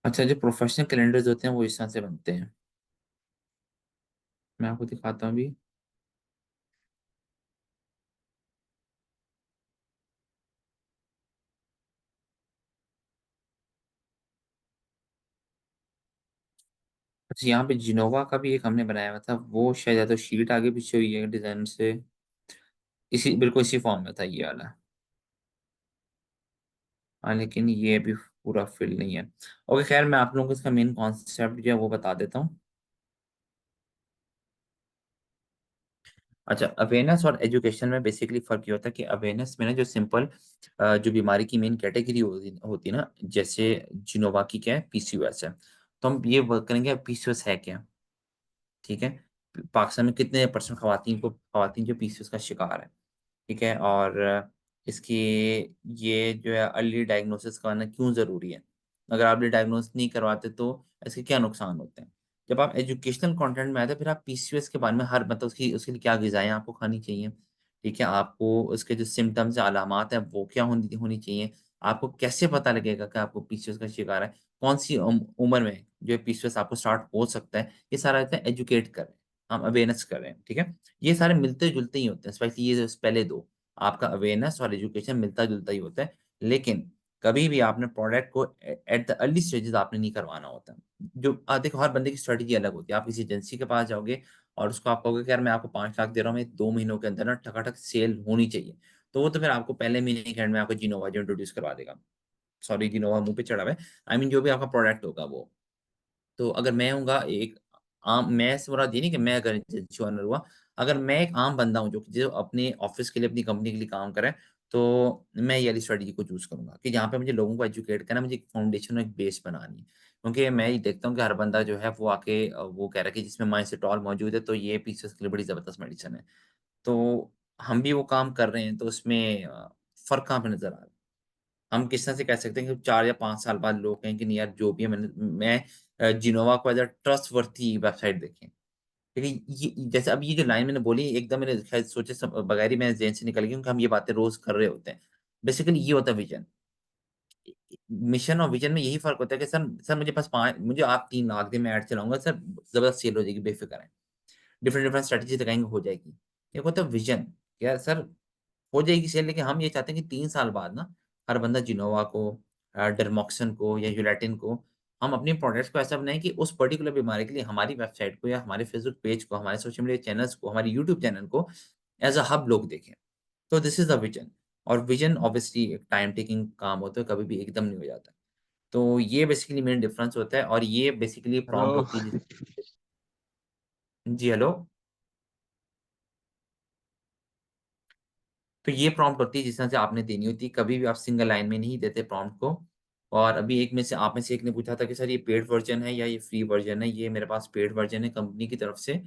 अच्छा, जो प्रोफेशनल कैलेंडर्स होते हैं वो इस तरह से बनते हैं, मैं आपको दिखाता हूँ अभी। अच्छा, यहाँ पे जिनोवा का भी एक हमने बनाया हुआ था, वो शायद या तो शीट आगे पीछे हुई है डिजाइन से, इसी बिल्कुल इसी फॉर्म में था ये वाला। हाँ, लेकिन ये भी पूरा फिल नहीं है। ओके, खैर मैं आप लोगों को इसका मेन कॉन्सेप्ट जो है वो बता देता हूँ। अच्छा, अवेयरनेस और एजुकेशन में बेसिकली फर्क ये होता है कि अवेयरनेस में ना जो सिंपल जो बीमारी की मेन कैटेगरी होती है ना, जैसे जिनोवा की क्या है? पीसीओएस है, तो हम ये वर्क करेंगे पीसीओएस है क्या। ठीक है, पाकिस्तान में कितने परसेंट खवातीन जो पीसीओएस का शिकार है। ठीक है, और इसकी ये जो है अर्ली डायग्नोसिस करना क्यों ज़रूरी है, अगर आप डायग्नोस नहीं करवाते तो इसके क्या नुकसान होते हैं। जब आप एजुकेशनल कंटेंट में आए थे, फिर आप पीसीओएस के बारे में हर मतलब उसके लिए क्या ग़िज़ाएँ आपको खानी चाहिए, ठीक है? आपको उसके जो सिम्पटम्स या अलामात हैं, वो क्या होनी होनी चाहिए? आपको कैसे पता लगेगा कि आपको पीसीओएस का शिकार है? कौन-सी उम्र में जो है पीसीओएस आपको स्टार्ट हो सकता है? ये सारा जो है एजुकेट कर रहे हैं, हम अवेयरनेस कर रहे हैं, ठीक है? ये सारे मिलते-जुलते ही होते हैं, स्पेशली ये जो पहले 2 आपका अवेयरनेस और एजुकेशन मिलता-जुलता ही होता है। लेकिन कभी भी आपने प्रोडक्ट को एट द अर्ली स्टेजेस आपने नहीं करवाना होता। जो देखो हर बंदे की स्ट्रैटेजी अलग होती है। आप किसी एजेंसी के पास जाओगे और उसको आप कहोगे कि यार मैं आपको 5 लाख दे रहा हूँ, मैं 2 महीनों के अंदर ना ठटाठट सेल होनी चाहिए। तो वो तो फिर आपको पहले महीने के एंड में आपको जिनोवा जो इंट्रोड्यूस करवा देगा। सॉरी जिनोवा मुँह पे चढ़ा हुआ है। आई मीन जो भी आपका प्रोडक्ट होगा वो। तो अगर मैं हूँगा एक आम मैं से मुराद ये नहीं कि मैं अगर एजेंसी ओनर हुआ, अगर मैं एक आम बंदा हूँ जो अपने ऑफ़िस के लिए, अपनी कंपनी के लिए काम कर रहा है, तो मैं ये वाली स्ट्रैटेजी को चूज़ करूँगा कि जहाँ पे मुझे लोगों को एजुकेट करना है, मुझे एक फाउंडेशन और एक बेस बनानी है। क्योंकि मैं ये देखता हूँ कि हर बंदा जो है वो आके वो कह रहा है कि जिसमें माइंड मौजूद है, तो ये पीसेस के लिए बड़ी ज़बरदस्त मेडिसिन है। तो हम भी वो काम कर रहे हैं, तो उसमें फ़र्क कहाँ पे नज़र आ रहा है? हम किस तरह से कह सकते हैं कि 4 या 5 साल बाद लोग कहें कि नहीं यार जो भी है मैं जिनोवा को एज़ अ ट्रस्टवर्थी वेबसाइट देखें। लेकिन ये जैसे अब ये जो लाइन मैंने बोली एकदम मैंने शायद सोचे बगैर ही मेरे ज़हन से निकल गई क्योंकि हम ये बातें रोज़ कर रहे होते हैं। बेसिकली ये होता है विज़न। मिशन और विज़न में यही फ़र्क होता है कि सर मुझे बस 5 मुझे आप 3 लाख दें मैं ऐड चलाऊँगा सर ज़बरदस्त सेल हो जाएगी बेफ़िक्र रहें। डिफरेंट स्ट्रैटेजी लगाएँगे हो जाएगी। एक होता है विज़न, यार सर हो जाएगी सेल लेकिन हम ये चाहते हैं कि 3 साल बाद ना हर बंदा जिनोवा को डरमॉक्सन को या यूरेटिन को हम अपने प्रोडक्ट्स को ऐसा बनाएँ कि उस पर्टिकुलर बीमारी के लिए हमारी वेबसाइट को या हमारे फेसबुक पेज को, हमारे सोशल मीडिया चैनल्स को, हमारे यूट्यूब चैनल को एज़ अ हब लोग देखें। तो दिस इज़ द विज़न और विज़न ऑब्वियसली एक टाइम टेकिंग काम होता है, कभी भी एकदम नहीं हो जाता। तो ये बेसिकली मेन डिफरेंस होता है और ये बेसिकली प्रॉम्प्ट हेलो। होती है जी, हेलो? तो ये प्रॉम्प्ट होती है जिस तरह से आपने देनी होती है, कभी भी आप सिंगल लाइन में नहीं देते प्रॉम्प्ट को। और अभी एक में से आप में से एक ने पूछा था कि सर ये पेड वर्ज़न है या ये फ्री वर्ज़न है? ये मेरे पास पेड वर्ज़न है कंपनी की तरफ से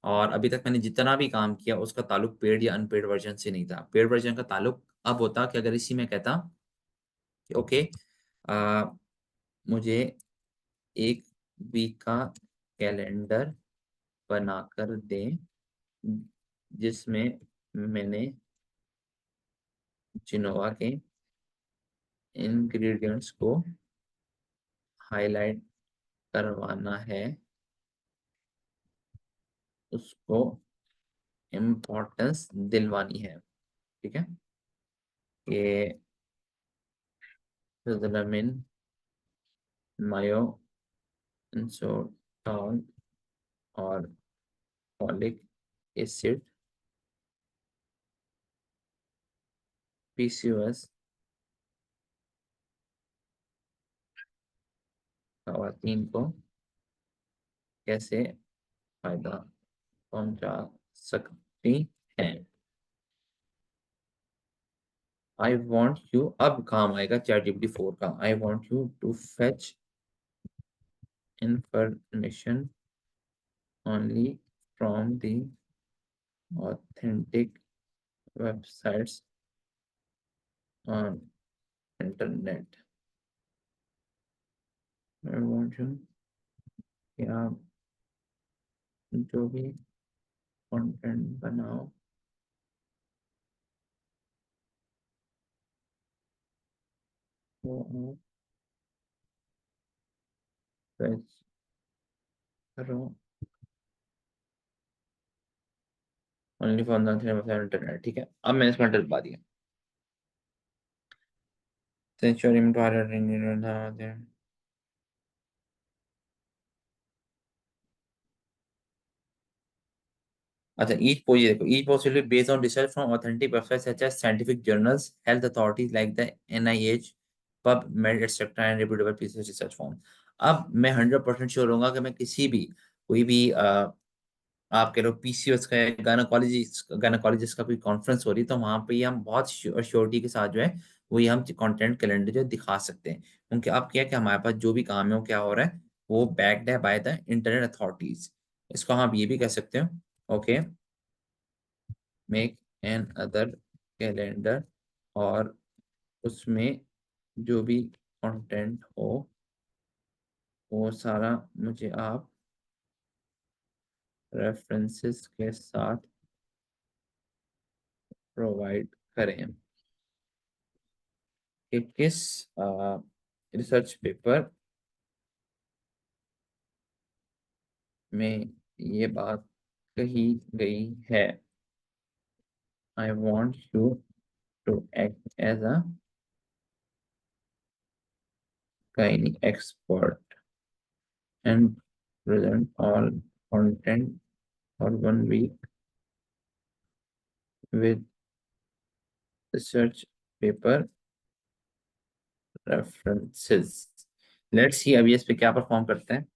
और अभी तक मैंने जितना भी काम किया उसका ताल्लुक पेड या अनपेड वर्ज़न से नहीं था। पेड वर्ज़न का ताल्लुक अब होता कि अगर इसी में कहता कि ओके अ, मुझे 1 वीक का कैलेंडर बनाकर दें, जिसमें मैंने जिनोवा के इंग्रीडिएंट्स को हाइलाइट करवाना है, उसको इम्पोर्टेंस दिलवानी है, ठीक है? कि ज़ुलमिन, मायो, इंसोर्टॉन और फॉलिक एसिड पीसीओएस खवातीन को कैसे फ़ायदा पहुँचा सकती हैं। आई वांट यू अब काम आएगा चैटजीपीटी 4 का। I want you to fetch information only from the authentic websites on internet. I want you कि आप जो भी कंटेंट बनाओ वो आप फेच करो ओनली फॉर द इंटरनेट, ठीक है? अब मैंने इसमें डलवा दिया। सेंचुरी में अच्छा, ये देखो, each post will be based on research from authentic websites such as scientific journals, health authorities like the NIH, PubMed, etc. and reputable pieces of research form. अब मैं 100% श्योर होऊंगा कि मैं किसी भी कोई भी आप कह लो पीसीओएस का या गायनोकोलॉजिस्ट का कोई कॉन्फ्रेंस हो रही है तो वहाँ पे हम बहुत श्योरिटी के साथ जो है वो ये हम कंटेंट कैलेंडर जो है दिखा सकते हैं क्योंकि अब क्या है कि हमारे पास जो भी काम है वो क्या हो रहा है वो बैक्ड है बाय द इंटरनेट अथॉरिटीज। इसको हम ये भी कह सकते हो okay make an other calendar और उसमें जो भी कंटेंट हो वो सारा मुझे आप रेफरेंसेस के साथ प्रोवाइड करें कि किस रिसर्च पेपर में ये बात कही गई है। I want you to act as a gynae expert and present all content for 1 week with research paper references. Let's see अभी इस पे क्या परफॉर्म करते हैं।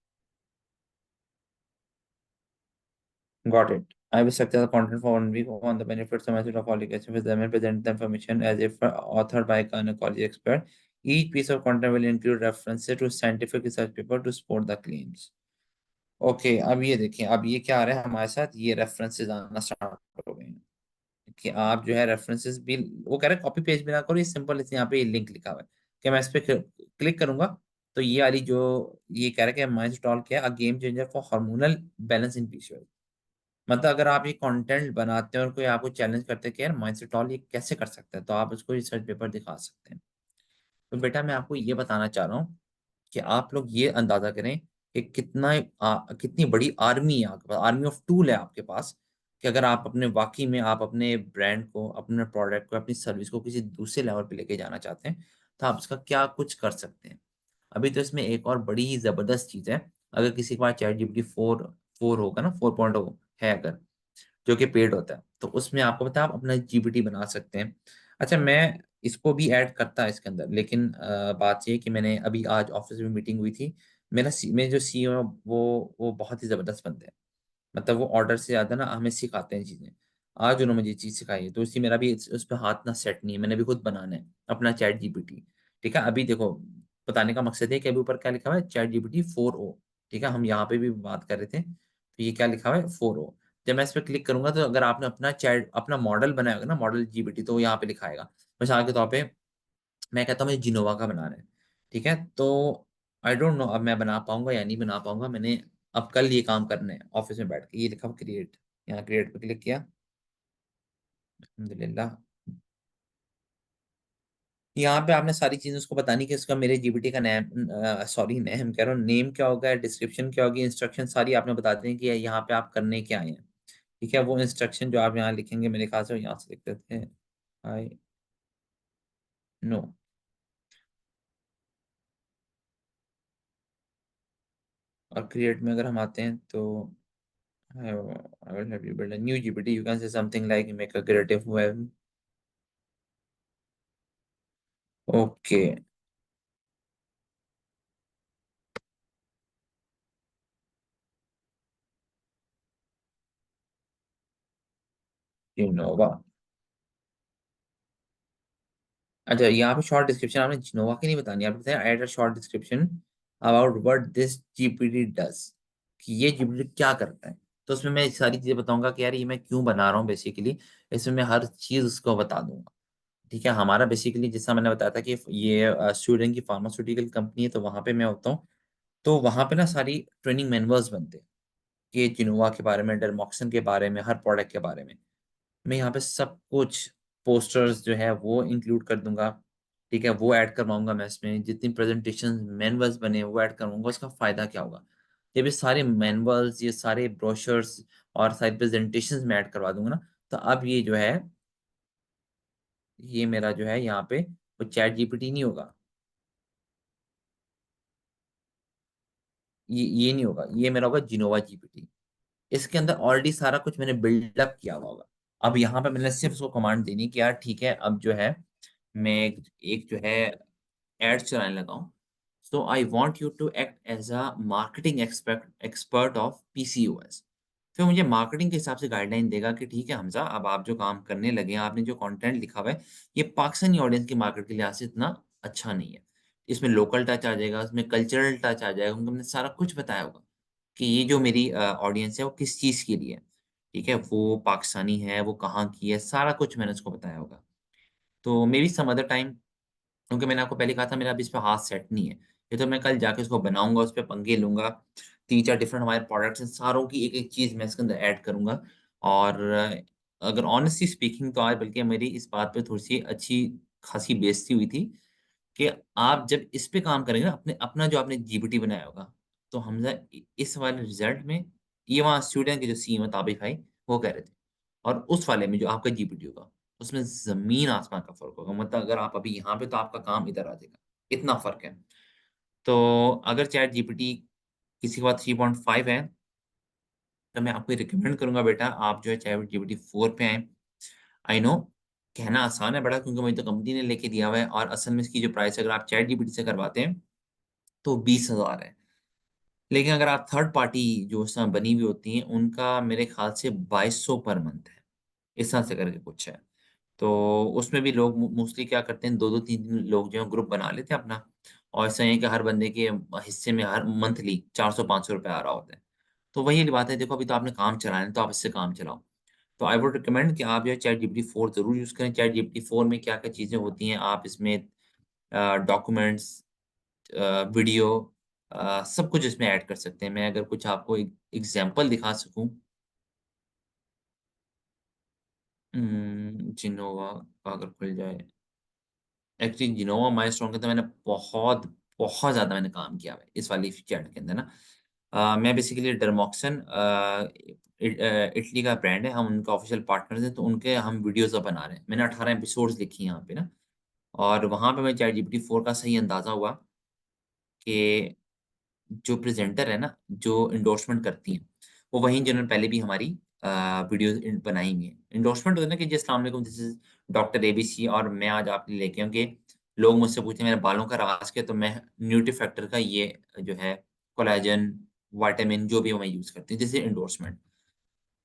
Got it. I will structure the content for 1 week on the benefits and method of folic acid with them and present the information as if authored by a gynecology expert. Each piece of content will include references to scientific research paper to support the claims. Okay अब ये देखिए, अब ये क्या आ रहा है हमारे साथ, ये रेफरेंसेस आना स्टार्ट हो गए हैं कि आप जो है रेफरेंसेस भी, वो कह रहे हैं कॉपी पेज भी ना करो, ये सिंपल इस यहाँ पे लिंक लिखा हुआ है कि मैं इस पे क्लिक करूंगा तो ये वाली जो ये कह रहा है कि माइनस्टॉल क्या है, a game changer for hormonal balance in PCOS. मतलब अगर आप ये कंटेंट बनाते हैं और कोई आपको चैलेंज करते हैं कि यार माइनस्टॉल ये कैसे कर सकते हैं, तो आप उसको रिसर्च पेपर दिखा सकते हैं। तो बेटा मैं आपको ये बताना चाह रहा हूँ कि आप लोग ये अंदाजा करें कि कितनी बड़ी आर्मी है आपके पास, आर्मी ऑफ टूल है आपके पास, कि अगर आप अपने वाकई में आप अपने ब्रांड को, अपने प्रोडक्ट को, अपनी सर्विस को किसी दूसरे लेवल पे लेके जाना चाहते हैं तो आप इसका क्या कुछ कर सकते हैं। अभी तो इसमें एक और बड़ी ही जबरदस्त चीज है। अगर किसी के पास चैट जीपीटी फोर फोर होगा ना, 4.0 है अगर, जो कि पेड होता है, तो उसमें आपको पता है आप अपना जीपीटी बना सकते हैं। अच्छा मैं इसको भी ऐड करता है इसके अंदर, लेकिन बात ये है कि मैंने अभी आज ऑफिस में मीटिंग हुई थी, मेरे जो सीईओ है वो बहुत ही जबरदस्त बंदे हैं। मतलब वो ऑर्डर से ज्यादा ना हमें सिखाते हैं चीजें। आज उन्होंने मुझे चीज सिखाई है तो इसी मेरा भी उस पर हाथ ना सेट नहीं है, मैंने भी खुद बनाना है अपना चैट जीपीटी। ठीक है अभी देखो, बताने का मकसद है कि अभी ऊपर क्या लिखा हुआ है, चैट जीपीटी 4o। ठीक है हम यहाँ पे भी बात कर रहे थे तो ये क्या लिखा हुआ है, 4o। जब मैं इस पर क्लिक करूंगा तो अगर आपने अपना चैट अपना मॉडल बनाया होगा ना, मॉडल जीपीटी, तो वो यहाँ पे लिखाएगा। मिसाल के तौर पे मैं कहता हूँ मुझे जिनोवा का बनाना है। ठीक है तो आई डोंट नो अब मैं बना पाऊंगा या नहीं बना पाऊंगा। मैंने अब कल ये काम करना है ऑफिस में बैठ के, ये लिखा क्रिएट, यहाँ क्रिएट पे क्लिक किया, अल्हम्दुलिल्लाह। यहाँ पे आपने सारी चीजें उसको बतानी कि इसका मेरे जीपीटी का नेम, सॉरी नेम कह रहा हूँ, नेम क्या होगा, डिस्क्रिप्शन क्या होगी, इंस्ट्रक्शन सारी आपने बता दें कि यहाँ पे आप करने क्या आए हैं। ठीक है वो इंस्ट्रक्शन जो आप यहाँ लिखेंगे मेरे ख्याल से यहाँ से लिख देते हैं, आई नो। और क्रिएट में अगर हम आते हैं तो I will help you build a new GPT. You can say something like make a creative web. Okay, Gennova. अच्छा यहाँ पे शॉर्ट डिस्क्रिप्शन आपने जिनोवा की नहीं बतानी, आप बताएं add a short description about what this GPT does, कि ये जीपीटी क्या करता है। तो उसमें मैं सारी चीजें बताऊंगा कि यार ये मैं क्यों बना रहा हूँ बेसिकली, इसमें मैं हर चीज उसको बता दूंगा। ठीक है हमारा बेसिकली जैसा मैंने बताया था कि ये स्वीडन की फार्मास्यूटिकल कंपनी है, तो वहां पे मैं होता हूँ। तो वहां पे ना सारी ट्रेनिंग मैनुअल्स बनते हैं कि जिनोवा के बारे में, डेलमॉक्सन के बारे में, हर प्रोडक्ट के बारे में। मैं यहाँ पे सब कुछ पोस्टर्स जो है वो इंक्लूड कर दूंगा। ठीक है वो ऐड करवाऊंगा मैं इसमें, जितनी प्रेजेंटेशन मैनुअल्स बने हैं, वो ऐड करवाऊंगा। उसका फायदा क्या होगा, जब ये सारे मैनुअल्स, ये सारे ब्रोशर्स और सारी प्रेजेंटेशन में ऐड करवा दूंगा ना, तो अब ये जो है, ये मेरा जो है यहाँ पे वो चैट जीपीटी नहीं होगा, ये नहीं होगा, ये मेरा होगा जिनोवा जीपीटी। इसके अंदर ऑलरेडी सारा कुछ मैंने बिल्डअप किया हुआ होगा। अब यहाँ पे मैंने सिर्फ उसको कमांड देनी कि यार ठीक है अब जो है मैं एक जो है एड चलाने लगा हूँ। So I want you to act as a marketing expert expert of PCOS. फिर मुझे मार्केटिंग के हिसाब से गाइडलाइन देगा कि ठीक है हमजा, अब आप जो काम करने लगे हैं, आपने जो कंटेंट लिखा हुआ है, ये पाकिस्तानी ऑडियंस की मार्केट के लिहाज से इतना अच्छा नहीं है। इसमें लोकल टच आ जाएगा, इसमें कल्चरल टच आ जाएगा, उनको हमने सारा कुछ बताया होगा कि ये जो मेरी ऑडियंस है वो किस चीज़ के लिए है। ठीक है वो पाकिस्तानी है, वो कहाँ की है, सारा कुछ मैंने उसको बताया होगा। तो maybe some other time, क्योंकि मैंने आपको पहले कहा था मेरा अभी इस पे हाथ सेट नहीं है, ये तो मैं कल जाके उसको बनाऊंगा, उस पे पंगे लूंगा। 3-4 डिफरेंट हमारे प्रोडक्ट्स हैं, सारों की एक-एक चीज़ मैं इसके अंदर ऐड करूँगा। और अगर ऑनेस्टली स्पीकिंग तो आज बल्कि मेरी इस बात पे थोड़ी-सी अच्छी खासी बेइज़्ज़ती हुई थी कि आप जब इस पे काम करेंगे ना, अपना जो आपने जीपीटी बनाया होगा, तो हमज़ा इस वाले रिज़ल्ट में ये वहाँ स्टूडेंट के जो सीईओ ताबिक भाई, वो कह रहे थे। और उस वाले में जो आपका जीपीटी होगा, उसमें ज़मीन-आसमान का फ़र्क होगा। मतलब अगर आप अभी यहाँ पे तो आपका काम इधर आ जाएगा, इतना फ़र्क है। तो अगर चैट जीपीटी किसी के पास 3.5 है, तो मैं आपको ये रिकमेंड करूँगा बेटा आप जो है चैट जीपीटी 4 पे आएँ। आई नो कहना आसान है बड़ा क्योंकि मुझे तो कंपनी ने लेके दिया हुआ है और असल में इसकी जो प्राइस है अगर आप चैट जीपीटी से करवाते हैं, तो 20,000 है। लेकिन अगर आप थर्ड पार्टी जो उसमें बनी हुई होती हैं, उनका मेरे ख़्याल से 2200 पर मंथ है। इस तरह से करके कुछ है। तो उसमें भी लोग मोस्टली क्या करते हैं 2-2 3-3 लोग जो हैं ग्रुप बना लेते हैं अपना और ऐसा है कि हर बंदे के हिस्से में हर मंथली 400-500 रुपए आ रहा होता है। तो वही वाली बात है देखो अभी तो आपने काम चलाना है तो आप इससे काम चलाओ। तो आई वुड रिकमेंड कि आप जो है चैट जीपीटी 4 ज़रूर यूज़ करें। चैट जीपीटी 4 में क्या-क्या चीज़ें होती हैं आप इसमें डॉक्यूमेंट्स वीडियो सब कुछ इसमें ऐड कर सकते हैं। मैं अगर कुछ आपको एक एग्ज़ाम्पल दिखा सकूँ जिनोवा अगर खुल जाए। एक्चुअली जिनोवा माइलस्टोन के तो मैंने बहुत ज़्यादा मैंने काम किया हुआ है, इस वाली चैट के अंदर ना। मैं बेसिकली डरमॉक्सन इटली का ब्रांड है, हम उनका ऑफ़िशियल पार्टनर्स हैं, तो उनके हम वीडियोज़ अब बना रहे हैं। मैंने 18 एपिसोड्स लिखी हैं यहाँ पे ना और वहाँ पे मैं चैट जीपीटी 4 का सही अंदाज़ा हुआ कि जो प्रेज़ेंटर है ना, जो एंडोर्समेंट करती हैं, वो वही जिन्होंने पहले भी हमारी वीडियोज़ बनाई हुई हैं। एंडोर्समेंट होता है ना कि जी अस्सलाम वालेकुम दिस इज़ डॉक्टर एबीसी और मैं आज आपके लिए लेके आया हूँ कि लोग मुझसे पूछते हैं मेरे बालों का राज क्या है? तो मैं न्यूट्री फैक्टर का ये जो है कोलेजन, विटामिन जो भी है वो मैं यूज़ करती हूँ, दिस इज़ एंडोर्समेंट।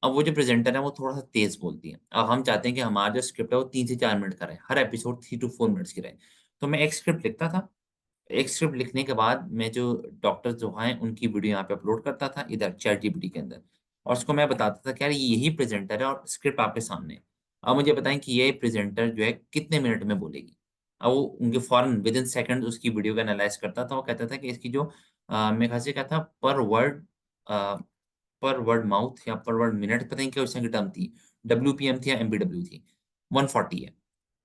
अब वो जो प्रेज़ेंटर है वो थोड़ा-सा तेज़ बोलती है। अब हम चाहते हैं कि हमारा जो स्क्रिप्ट है वो 3 से 4 मिनट का रहे, हर एपिसोड 3 टू 4 मिनट्स की रहे। तो मैं एक स्क्रिप्ट लिखता था एक स्क्रिप्ट लिखने के बाद मैं जो डॉक्टर्स जो हैं उनकी वीडियो यहाँ पे अपलोड करता था इधर चैटजीपीटी के अंदर और उसको मैं बताता था कि यार ये यही प्रेज़ेंटर है और स्क्रिप्ट आपके सामने है। अब मुझे बताएँ कि ये प्रेज़ेंटर जो है कितने मिनट में बोलेगी। अब वो उनके फ़ौरन विदिन सेकंड्स उसकी वीडियो को एनालाइज़ करता था। वो कहता था कि इसकी जो मेरे ख़्याल से क्या था अ, पर वर्ड माउथ या पर वर्ड मिनट पता नहीं क्या उस तरह की टर्म थी। डब्ल्यूपीएम थी या एमबीडब्ल्यू थी। 140 है।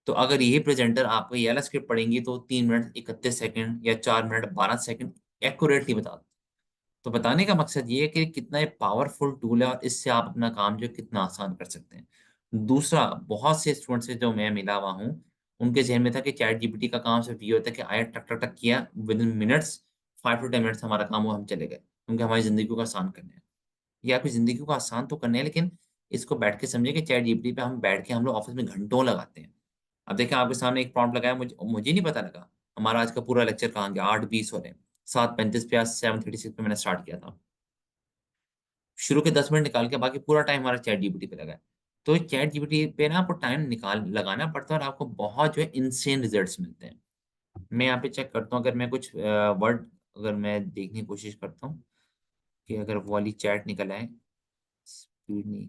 तो अगर यही प्रेज़ेंटर आपको ये वाला स्क्रिप्ट पढ़ेंगी तो 3 मिनट 31 सेकंड या 4 मिनट 12 सेकंड एक्यूरेटली बता दो। तो बताने का मकसद ये है कि कितना ये पावरफुल टूल है और इससे आप अपना काम जो है कितना आसान कर सकते हैं। दूसरा, बहुत से स्टूडेंट्स से जो मैं मिला हुआ हूँ, उनके ज़हन में था कि चैट जीपीटी का काम सिर्फ़ ये होता है कि आया टक, टक, टक किया विदिन मिनट्स 5 टू 10 मिनट्स हमारा काम हुआ हम चले गए। क्योंकि हमारी ज़िंदगी को आसान करना है। ये आपकी ज़िंदगी को आसान तो करना है लेकिन इसको बैठ के समझिए कि चैट जीपीटी पे हम बैठ के हम लोग ऑफ़िस में घंटों लगाते हैं। अब देखिए आपके सामने एक प्रॉम्प्ट लगाया मुझे नहीं पता लगा। हमारा आज का पूरा लेक्चर कहाँ गया 8:20 हो रहे हैं। 7:35 पे या 7:36 पे मैंने स्टार्ट किया था। शुरू के 10 मिनट निकाल के बाकी पूरा टाइम हमारा चैट जीपीटी पे लगा है। तो चैट जीपीटी पे ना आपको टाइम निकाल लगाना पड़ता है और आपको बहुत जो है इनसेन रिज़ल्ट्स मिलते हैं। मैं यहाँ पे चेक करता हूँ अगर मैं कुछ वर्ड अगर मैं देखने की कोशिश करता हूँ कि अगर वो वाली चैट निकल आए, स्पीड नहीं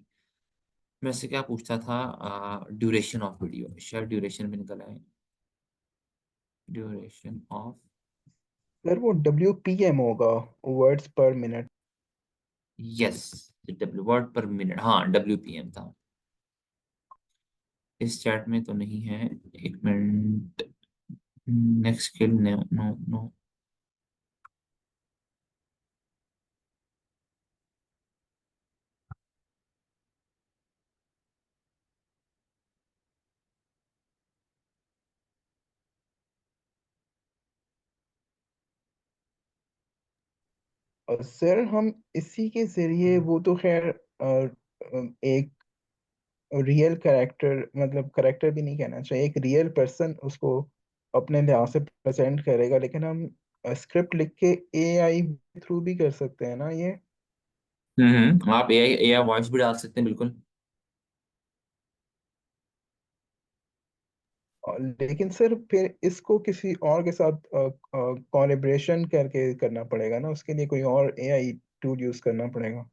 मैं इससे क्या पूछता था ड्यूरेशन ऑफ वीडियो शायद ड्यूरेशन में निकल आए। ड्यूरेशन ऑफ सर वो WPM होगा, words per minute. Yes W word per minute हाँ डब्ल्यूपीएम था। इस चैट में तो नहीं है। 1 minute next skill no no no और सर हम इसी के जरिए वो तो खैर एक रियल कैरेक्टर, मतलब कैरेक्टर भी नहीं कहना चाहिए, एक रियल पर्सन उसको अपने लिहाज से प्रेजेंट करेगा, लेकिन हम स्क्रिप्ट लिख के AI थ्रू भी कर सकते हैं ना ये। आप एआई एआई वॉइस भी डाल सकते हैं बिल्कुल। लेकिन सर फिर इसको किसी और के साथ कोलैबोरेशन करके करना पड़ेगा ना, उसके लिए कोई और AI टूल यूज करना पड़ेगा।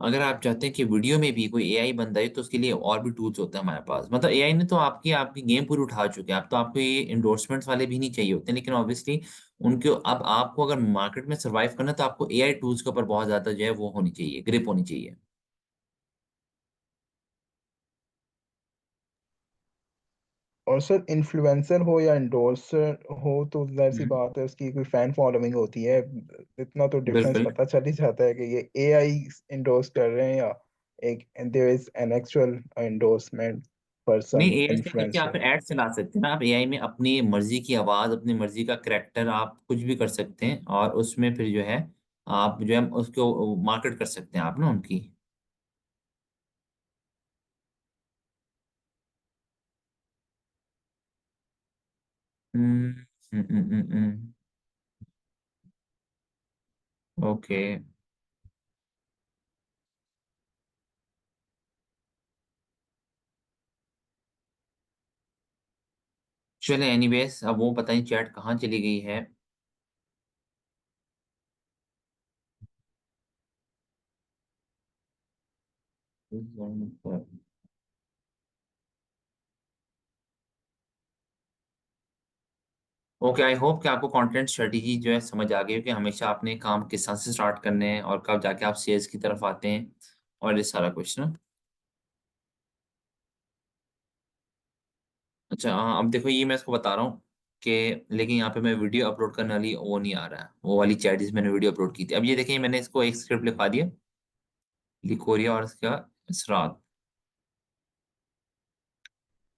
अगर आप चाहते हैं कि वीडियो में भी कोई एआई बन जाए तो उसके लिए और भी टूल्स होते हैं हमारे पास। मतलब एआई ने तो आपकी आपकी गेम पूरी उठा चुके हैं। अब तो आपको ये इंडोर्समेंट्स वाले भी नहीं चाहिए होते, लेकिन ऑब्वियसली उनके अब आपको अगर मार्केट में सरवाइव करना है तो आपको एआई टूल्स के ऊपर बहुत ज्यादा जो है वो होनी चाहिए, ग्रिप होनी चाहिए। और सर इन्फ्लुएंसर हो या इंडोर्सर हो तो जाहिर सी हम्म, बात है उसकी कोई फैन फॉलोइंग होती है। इतना तो डिफरेंस बिल्कुल। पता चल ही जाता है कि ये एआई इंडोर्स कर रहे हैं या एक there is an actual endorsement नहीं, पर्सन एआई से करके आप इन्फ्लुएंसर। ऐड चला सकते हैं ना। आप एआई में अपनी मर्जी की आवाज, अपनी मर्जी का करेक्टर आप कुछ भी कर सकते हैं, और उसमें फिर जो है आप जो है उसको मार्केट कर सकते हैं आप ना उनकी। हम्म ओके। चले एनीवेज, अब वो पता नहीं चैट कहाँ चली गई है। ओके, आई होप कि आपको कंटेंट स्ट्रेटेजी जो है समझ आ गई हो कि हमेशा आपने काम किस तरह से स्टार्ट करने हैं और कब जाके आप सेल्स की तरफ आते हैं, और ये सारा कुछ ना। अच्छा हाँ, अब देखो ये मैं इसको बता रहा हूँ कि, लेकिन यहाँ पे मैं वीडियो अपलोड करने वाली वो नहीं आ रहा है, वो वाली चैट जिसमें मैंने वीडियो अपलोड की थी। अब ये देखिए मैंने इसको एक स्क्रिप्ट लिखवा दिया, लिकोरिया और इसका इसरात।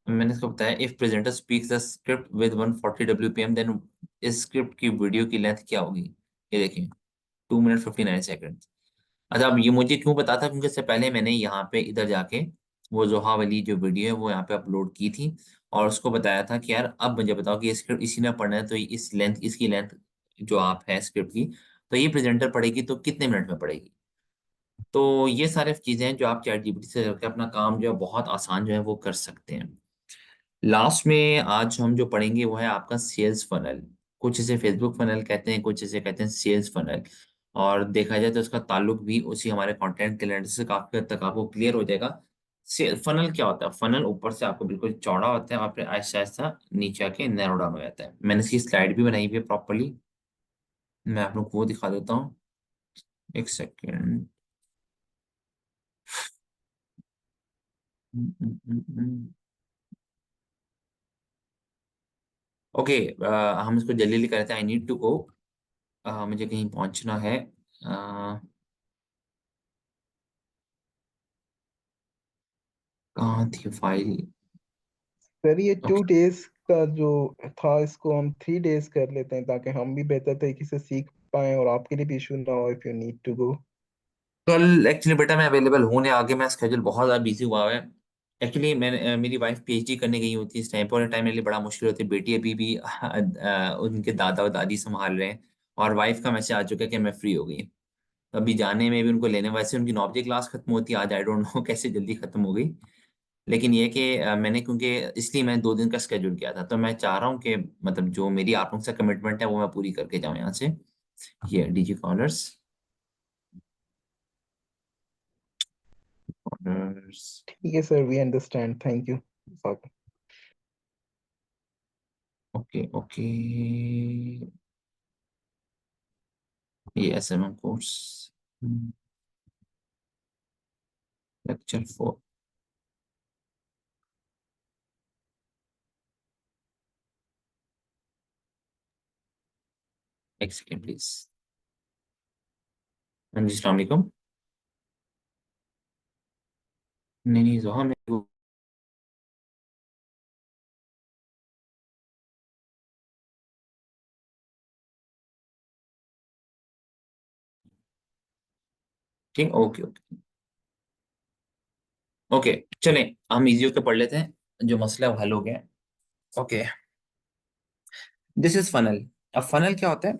मैंने इसको बताया if presenter speaks the script with 140 WPM then इस स्क्रिप्ट की वीडियो की लेंथ क्या होगी। ये देखिए 2 मिनट 59 सेकंड। अच्छा, अब ये मुझे क्यों पता था, क्योंकि इससे पहले मैंने यहाँ पे इधर जाके वो जोहा वाली जो वीडियो है वो यहाँ पे अपलोड की थी, और उसको बताया था कि यार अब मुझे बताओ कि ये स्क्रिप्ट इसी ने पढ़ना है तो इस लेंथ, इसकी लेंथ जो आप है स्क्रिप्ट की, तो ये प्रेजेंटर पढ़ेगी तो कितने मिनट में पढ़ेगी। तो ये सारे चीजें हैं जो आप चैट जीपीटी से करके अपना काम जो है बहुत आसान जो है वो कर सकते हैं। लास्ट में आज हम जो पढ़ेंगे वो है आपका सेल्स फनल। कुछ इसे फेसबुक फनल कहते हैं, कुछ इसे कहते हैं सेल्स फनल। और देखा जाए तो उसका ताल्लुक भी उसी हमारे कंटेंट कैलेंडर से काफी हद तक आपको क्लियर हो जाएगा। सेल फनल क्या होता है? फनल ऊपर से आपको बिल्कुल चौड़ा होता है और फिर आहिस्ता आहिस्ता नीचे आके नैरो डाउन हो जाता है। मैंने इसकी स्लाइड भी बनाई हुई है प्रॉपरली, मैं आप लोग को वो दिखा देता हूँ। एक सेकेंड। ओके, हम इसको जल्दी जल्दी करते हैं। आई नीड टू गो, मुझे कहीं पहुंचना है। कहाँ थी फाइल? सर ये टू ओके, डेज का जो था इसको हम 3 डेज कर लेते हैं ताकि हम भी बेहतर तरीके से सीख पाएं और आपके लिए भी इशू ना हो if you need to go. कल एक्चुअली बेटा मैं अवेलेबल हूँ नहीं, आगे मैं स्केड्यूल बहुत ज़्यादा बिजी हुआ है। एक्चुअली मैंने मेरी वाइफ पीएचडी करने गई होती है इस टाइम पर, और टाइम मेरे लिए बड़ा मुश्किल होती है। बेटी अभी भी उनके दादा और दादी संभाल रहे हैं, और वाइफ का मैसेज आ चुका है कि मैं फ्री हो गई। तो अभी जाने में भी उनको लेने, वैसे उनकी 9 बजे क्लास खत्म होती है आज, आई डोंट नो कैसे जल्दी खत्म हो गई। लेकिन ये कि मैंने, क्योंकि इसलिए मैंने 2 दिन का स्केड्यूल किया था, तो मैं चाह रहा हूँ कि मतलब जो मेरी आप लोगों से कमिटमेंट है वो मैं पूरी करके जाऊँ यहाँ से। ये डीजी कॉलर्स, कॉलर्स। ठीक है sir, we understand, thank you. Okay okay, ये एसएमएम कोर्स लेक्चर 4। एक सेकेंड प्लीज। हाँ जी, अस्सलाम वालेकुम। नहीं नहीं जोहा, मैं ठीक, ओके ओके ओके। चलें हम इजी होकर पढ़ लेते हैं, जो मसला है वो हल हो गया है। Okay, this is funnel. अब फनल क्या होता है?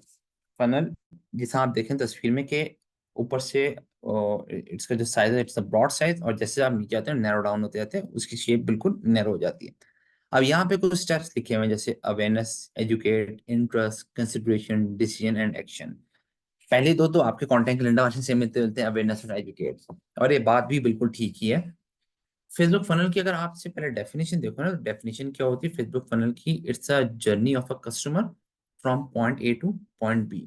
फनल, जैसा आप देखें तस्वीर में कि ऊपर से इसका जो साइज है इट्स अ ब्रॉड साइज, और जैसे आप नीचे आते हैं नैरो डाउन होते जाते हैं, उसकी शेप बिल्कुल नैरो हो जाती है। अब यहाँ पे कुछ स्टेप्स लिखे हुए हैं जैसे awareness, educate, interest, consideration, decision and action. पहले दो तो आपके कंटेंट कैलेंडर वाले से मिलते हैं अवेयरनेस और एजुकेट, और ये बात भी बिल्कुल ठीक ही है। फेसबुक फनल की अगर आपसे पहले डेफिनेशन देखो ना, डेफिनेशन क्या होती है फेसबुक फनल की? It's a journey of a customer from point A to point B.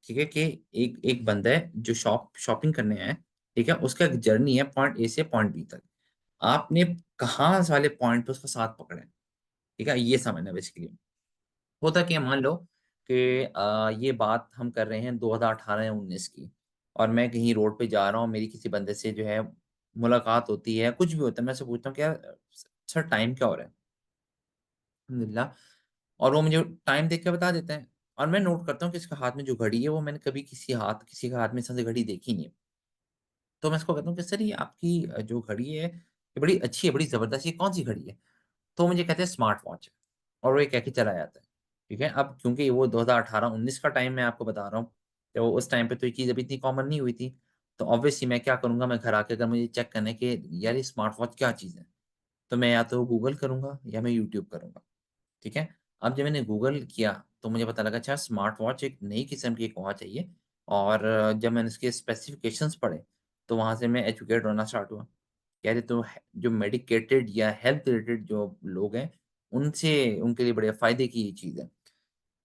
ठीक है, कि एक एक बंदा है जो शॉपिंग करने आया है, ठीक है, उसका एक जर्नी है पॉइंट ए से पॉइंट बी तक। आपने कहाँ वाले पॉइंट पे उसका साथ पकड़ा है, ठीक है, ये समझना बेसिकली। होता क्या है, मान लो कि ये बात हम कर रहे हैं 2018 या 19 की, और मैं कहीं रोड पे जा रहा हूँ, मेरी किसी बंदे से जो है मुलाकात होती है, कुछ भी होता है, मैं उससे पूछता हूँ कि यार सर टाइम क्या हो रहा है, अल्हम्दुलिल्लाह, और वो मुझे टाइम देख के बता देता है। और मैं नोट करता हूँ कि इसका हाथ में जो घड़ी है वो मैंने कभी किसी का हाथ में इस तरह से घड़ी देखी नहीं है। तो मैं इसको कहता हूँ कि सर ये आपकी जो घड़ी है ये बड़ी अच्छी है, बड़ी ज़बरदस्त, ये कौन सी घड़ी है? तो मुझे कहते हैं स्मार्ट वॉच है, और वो ये कह के चला जाता है। ठीक है, अब क्योंकि वो 2018-19 का टाइम मैं आपको बता रहा हूँ, तो उस टाइम पे तो ये चीज़ अभी इतनी कॉमन नहीं हुई थी। तो ऑब्वियसली मैं क्या करूँगा, मैं घर आके अगर मुझे चेक करना है कि यार ये स्मार्ट वॉच क्या चीज़ है, तो मैं या तो गूगल करूँगा या मैं यूट्यूब करूँगा। ठीक है? अब जब मैंने गूगल किया तो मुझे पता लगा अच्छा स्मार्ट वॉच एक नई किस्म की एक वॉच है ये, और जब मैंने उसके स्पेसिफिकेशंस पढ़े, तो वहाँ से मैं एजुकेट होना स्टार्ट हुआ। यार ये तो जो मेडिकेटेड या हेल्थ रिलेटेड जो लोग हैं, उनसे उनके लिए बड़े फ़ायदे की ये चीज़ है।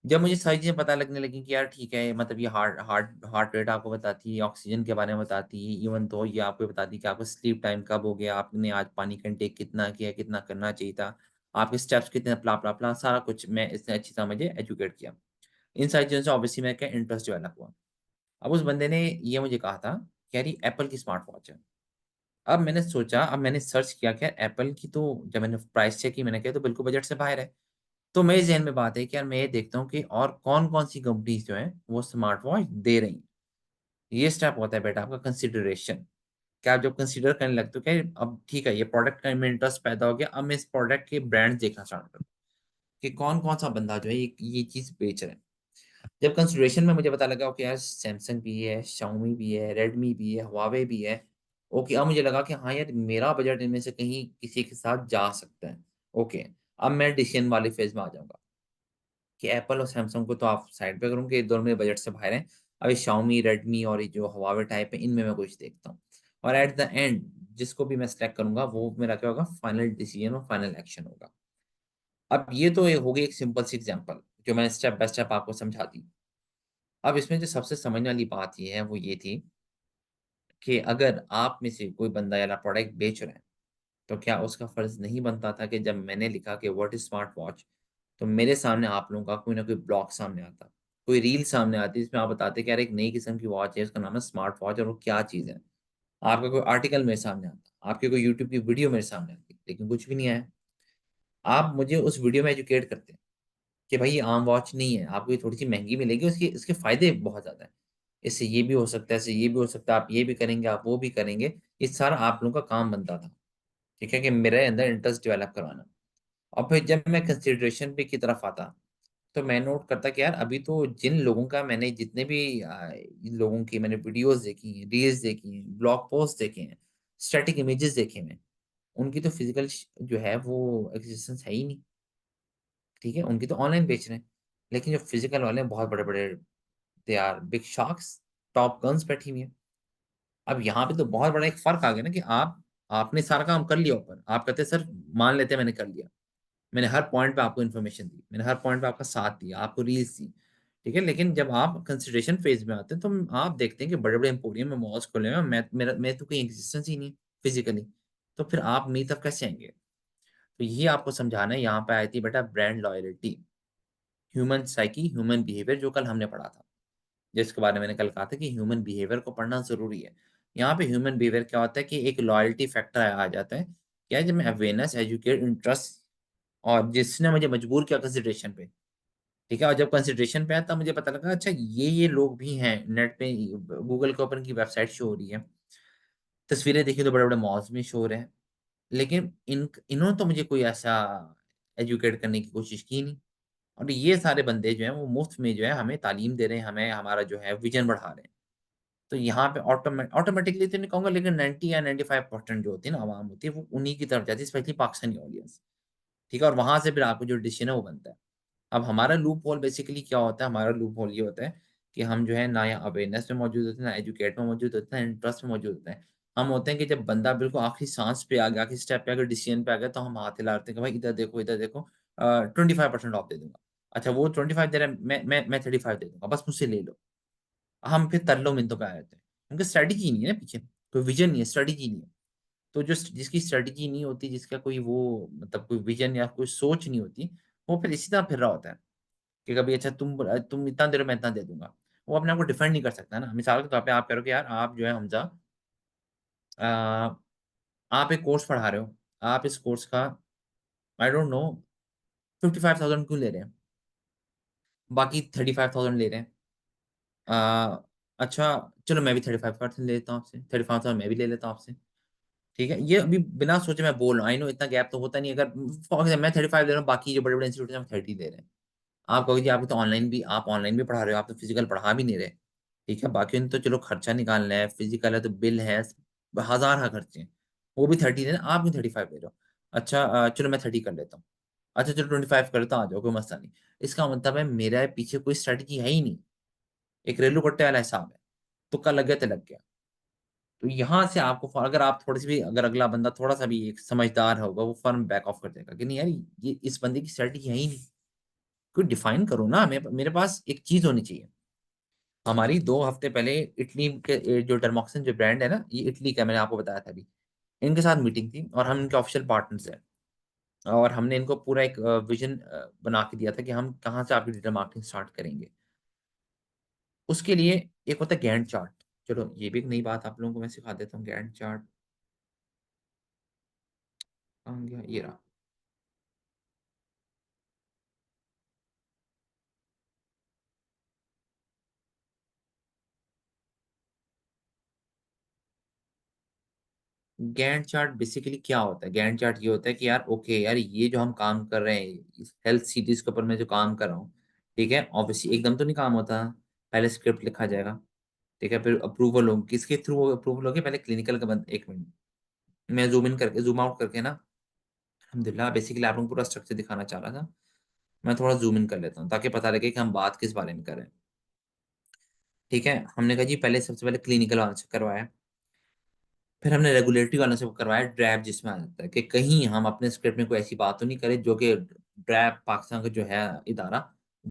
जब मुझे सारी चीज़ें पता लगने लगी कि यार ठीक है, मतलब ये हार्ट हार्ट हार्ट रेट आपको बताती है, ऑक्सीजन के बारे में बताती है, इवन तो ये आपको बताती है कि आपका स्लीप टाइम कब हो गया, आपने आज पानी का इंटेक कितना किया, कितना करना चाहिए था, आपके स्टेप्स कितने, ब्ला-ब्ला-ब्ला सारा कुछ मैं इसने अच्छी तरह मुझे एजुकेट किया। इन सारी चीज़ों से ऑब्वियसली मेरा क्या इंटरेस्ट डेवलप हुआ। अब उस बंदे ने ये मुझे कहा था कि यार ये एप्पल की स्मार्ट वॉच है। अब मैंने सोचा, अब मैंने सर्च किया कि यार एप्पल की तो जब मैंने प्राइस चेक की, मैंने कहा ये तो बिल्कुल बजट से बाहर है। तो मेरे ज़हन में बात है कि यार मैं ये देखता हूँ कि और कौन-कौन सी कंपनीज़ जो हैं, वो स्मार्ट वॉच दे रही हैं। ये स्टेप होता है बेटा आपका कंसिडरेशन, कि आप जब कंसीडर करने लगते हो कि अब ठीक है, ये प्रोडक्ट का में इंटरेस्ट पैदा हो गया, अब मैं इस प्रोडक्ट के ब्रांड्स देखना स्टार्ट करूँ, कि कौन-कौन सा बंदा जो है ये चीज़ बेच रहा है। जब कंसिडरेशन में मुझे पता लगा कि यार सैमसंग भी है, शाओमी भी है, रेडमी भी है, हुआवे भी है। ओके, अब मुझे लगा कि हाँ यार मेरा बजट इनमें से कहीं किसी के साथ जा सकता है। ओके, अब मैं डिसीज़न वाले फ़ेज़ में आ जाऊँगा। कि एप्पल और सैमसंग को तो आप साइड पे करूँ कि ये दोनों मेरे बजट से बाहर हैं। अभी शाओमी, रेडमी और ये जो हुआवे टाइप है, इनमें मैं कुछ देखता हूँ। और एट द एंड जिसको भी मैं सेलेक्ट करूँगा वो मेरा क्या होगा, फाइनल डिसीजन और फाइनल एक्शन होगा। अब ये तो हो गई एक सिंपल सी एग्ज़ाम्पल जो मैंने स्टेप बाय स्टेप आपको समझा दी। अब इसमें जो सबसे समझने वाली बात ये है वो ये थी कि अगर आप में से कोई बंदा या प्रोडक्ट बेच रहा है, तो क्या उसका फ़र्ज़ नहीं बनता था कि जब मैंने लिखा कि व्हाट इज़ स्मार्ट वॉच, तो मेरे सामने आप लोगों का कोई ना कोई ब्लॉग सामने आता, कोई रील सामने आती जिसमें आप बताते कि यार एक नई किस्म की वॉच है, उसका नाम है स्मार्ट वॉच और वो क्या चीज़ है। आपका कोई आर्टिकल मेरे सामने आता, आपकी कोई यूट्यूब की वीडियो मेरे सामने आती, लेकिन कुछ भी नहीं आया। आप मुझे उस वीडियो में एजुकेट करते कि भाई ये आम वॉच नहीं है, आपको ये थोड़ी-सी महँगी मिलेगी, उसके इसके फ़ायदे बहुत ज़्यादा हैं। इससे ये भी हो सकता है, इससे ये भी हो सकता है, आप ये भी करेंगे, आप वो भी करेंगे। ये सारा आप लोगों का काम बनता था, ठीक है? कि मेरे अंदर इंटरेस्ट डेवलप करवाना। और फिर जब मैं कंसिडरेशन पे की तरफ आता, तो मैं नोट करता कि यार अभी तो जिन लोगों का मैंने जितने भी इन लोगों की मैंने वीडियोज़ देखी हैं, रील्स देखी हैं, ब्लॉग पोस्ट देखे हैं, स्टैटिक इमेजेस देखे हैं, उनकी तो फिज़िकल जो है वो एक्जिस्टेंस है ही नहीं, ठीक है? उनकी तो ऑनलाइन बेच रहे हैं। लेकिन जो फिज़िकल वाले हैं बहुत बड़े-बड़े, they are big sharks, top guns बैठी हुई हैं। अब यहाँ पे तो बहुत बड़ा एक फ़र्क आ गया ना कि आपने सारा काम कर लिया ऊपर, आप कहते हैं सर मान लेते हैं मैंने कर लिया। मैंने हर पॉइंट पे आपको इन्फॉर्मेशन दी, मैंने हर पॉइंट पे आपका साथ दिया, आपको रील्स दी, ठीक है? लेकिन जब आप कंसिडरेशन फ़ेज़ में आते हैं, तो आप देखते हैं कि बड़े-बड़े एम्पोरियम में मॉल्स खुले हुए हैं, मैं तो कहीं एक्जिस्टेंस ही नहीं फिज़िकली, तो फिर आप मेरी तरफ कैसे आएँगे? तो ये आपको समझाना है, यहाँ पे आई थी बेटा brand loyalty, human psyche, human behaviour जो कल हमने पढ़ा था, जिसके बारे में मैंने कल कहा था कि ह्यूमन बिहेवियर को पढ़ना ज़रूरी है। यहाँ पे ह्यूमन बिहेवियर क्या होता है कि एक लॉयल्टी फैक्टर आ जाता है, क्या है जब मैं अवेयरनेस, एजुकेट, इंटरेस्ट और जिसने मुझे मजबूर किया कंसिडरेशन पे, ठीक है? और जब कंसिडरेशन पे आया तब मुझे पता लगा अच्छा ये लोग भी हैं नेट पे, गूगल के ऊपर इनकी वेबसाइट शो हो रही है। तस्वीरें देखी तो बड़े-बड़े मॉल्स में शो हो रहे हैं। लेकिन इन्होंने तो मुझे कोई ऐसा एजुकेट करने की कोशिश की नहीं। और ये सारे बंदे जो हैं वो मुफ्त में जो है हमें तालीम दे रहे हैं, हमें हमारा जो है विज़न बढ़ा रहे हैं। तो यहाँ पे ऑटोमैटिकली तो नहीं कहूँगा, लेकिन 90 या 95% जो होती है ना आवाम होती है वो उन्हीं की तरफ जाती है, स्पेशली पाकिस्तानी ऑडियंस। ठीक है? और वहाँ से फिर आपको जो डिसीज़न है वो बनता है। अब हमारा लूप होल बेसिकली क्या होता है, हमारा लूप होल ये होता है कि हम जो है ना या अवेयरनेस में मौजूद होते हैं, ना एजुकेट में मौजूद होते हैं, ना इंटरेस्ट में मौजूद होते हैं। हम होते हैं कि जब बंदा बिल्कुल आखिरी सांस पे आ गया, आखिरी स्टेप पे आ गया, डिसीजन पे आ गया, तो हम हाथ हिलाते हैं कि भाई इधर देखो 25% ऑफ दे दूंगा। अच्छा वो 25 दे रहा है, मैं 35 दे दूंगा, बस मुझसे ले लो। हम फिर तरलो मिन्नतों पे आ जाते हैं। उनका स्ट्रेटेजी नहीं है ना पीछे, कोई विजन नहीं है, स्ट्रेटेजी नहीं है। तो जो जिसकी स्ट्रेटेजी नहीं होती, जिसका कोई वो मतलब कोई विजन या कोई सोच नहीं होती, वो फिर इसी तरह फिर रहा होता है कि कभी अच्छा तुम इतना दे रहे हो, मैं इतना दे दूंगा। वो अपने आप को डिफेंड नहीं कर सकता ना। मिसाल के तौर पे आप कह रहे हो कि यार आप जो है हमजा, अ, आप एक कोर्स पढ़ा रहे हो, आप इस कोर्स का आई डोंट नो 55,000 क्यों ले रहे हैं, बाकी 35,000 ले रहे हैं। अच्छा चलो मैं भी 35% ले लेता हूँ आपसे, 35,000 मैं भी ले लेता हूँ आपसे। ठीक है, ये अभी बिना सोचे मैं बोल रहा हूँ, आई नो इतना गैप तो होता नहीं। अगर फॉर एग्जाम्पल मैं 35 दे रहा हूँ, बाकी जो बड़े बड़े इंस्टीट्यूट हैं वो 30 दे रहे हैं। आप कहोगे जी आपको तो ऑनलाइन भी, आप ऑनलाइन भी पढ़ा रहे हो, आप तो फिजिकल पढ़ा भी नहीं रहे। ठीक है, बाकी उन्हें तो चलो खर्चा निकालना है, फिजिकल है तो बिल है, हजार का खर्चे हैं, वो भी 30 देना, आप भी 35 दे रहे हो। अच्छा चलो मैं 30 कर लेता हूँ। अच्छा चलो 25 कर लेता हूँ, आ जाओ कोई मसला नहीं। इसका मतलब है मेरा पीछे कोई स्ट्रेटजी है ही नहीं, एक रेलू कट्टे वाला हिसाब है, तुक्का लग गया तो लग गया। तो यहाँ से आपको अगर आप थोड़ी सी भी, अगर अगला बंदा थोड़ा सा भी एक समझदार होगा, वो फर्म बैक ऑफ कर देगा कि नहीं यार ये इस बंदे की स्ट्रेटजी है ही नहीं। कोई डिफाइन करो ना, मेरे पास एक चीज होनी चाहिए। हमारी 2 हफ्ते पहले इटली के जो डरमॉक्सन जो ब्रांड है ना, ये इटली का, मैंने आपको बताया था अभी, इनके साथ मीटिंग थी और हम इनके ऑफिशियल पार्टनर्स हैं। और हमने इनको पूरा एक विजन बना के दिया था कि हम कहाँ से आपकी डिजिटल मार्केटिंग स्टार्ट करेंगे। उसके लिए एक होता है गैंट चार्ट। चलो ये भी एक नई बात आप लोगों को मैं सिखा देता हूँ, गैंट चार्ट कहाँ गया, ये रहा। गैंट चार्ट बेसिकली क्या होता है? गैंट चार्ट ये होता है कि यार ओके यार, ये जो हम काम कर रहे हैं इस हेल्थ सीरीज के ऊपर मैं जो काम कर रहा हूँ, ठीक है, ऑब्वियसली एकदम तो नहीं काम होता। पहले स्क्रिप्ट लिखा जाएगा, ठीक है, फिर अप्रूवल होगी, किसके थ्रू अप्रूवल होगी, पहले क्लिनिकल का बंद। एक मिनट, मैं जूम इन करके जूम आउट करके ना, अलहमदिल्ला बेसिकली आप लोगों को पूरा स्ट्रक्चर दिखाना चाह रहा था। मैं थोड़ा जूम इन कर लेता हूँ ताकि पता लगे कि हम बात किस बारे में कर रहे हैं। ठीक है, हमने कहा जी पहले सबसे पहले क्लिनिकल वालों से करवाया, फिर हमने रेगुलेटरी वालों से करवाया ड्रैब, जिसमें आ जाता है कि कहीं हम अपने स्क्रिप्ट में कोई ऐसी बात तो नहीं करें जो कि ड्रैब पाकिस्तान का जो है इदारा,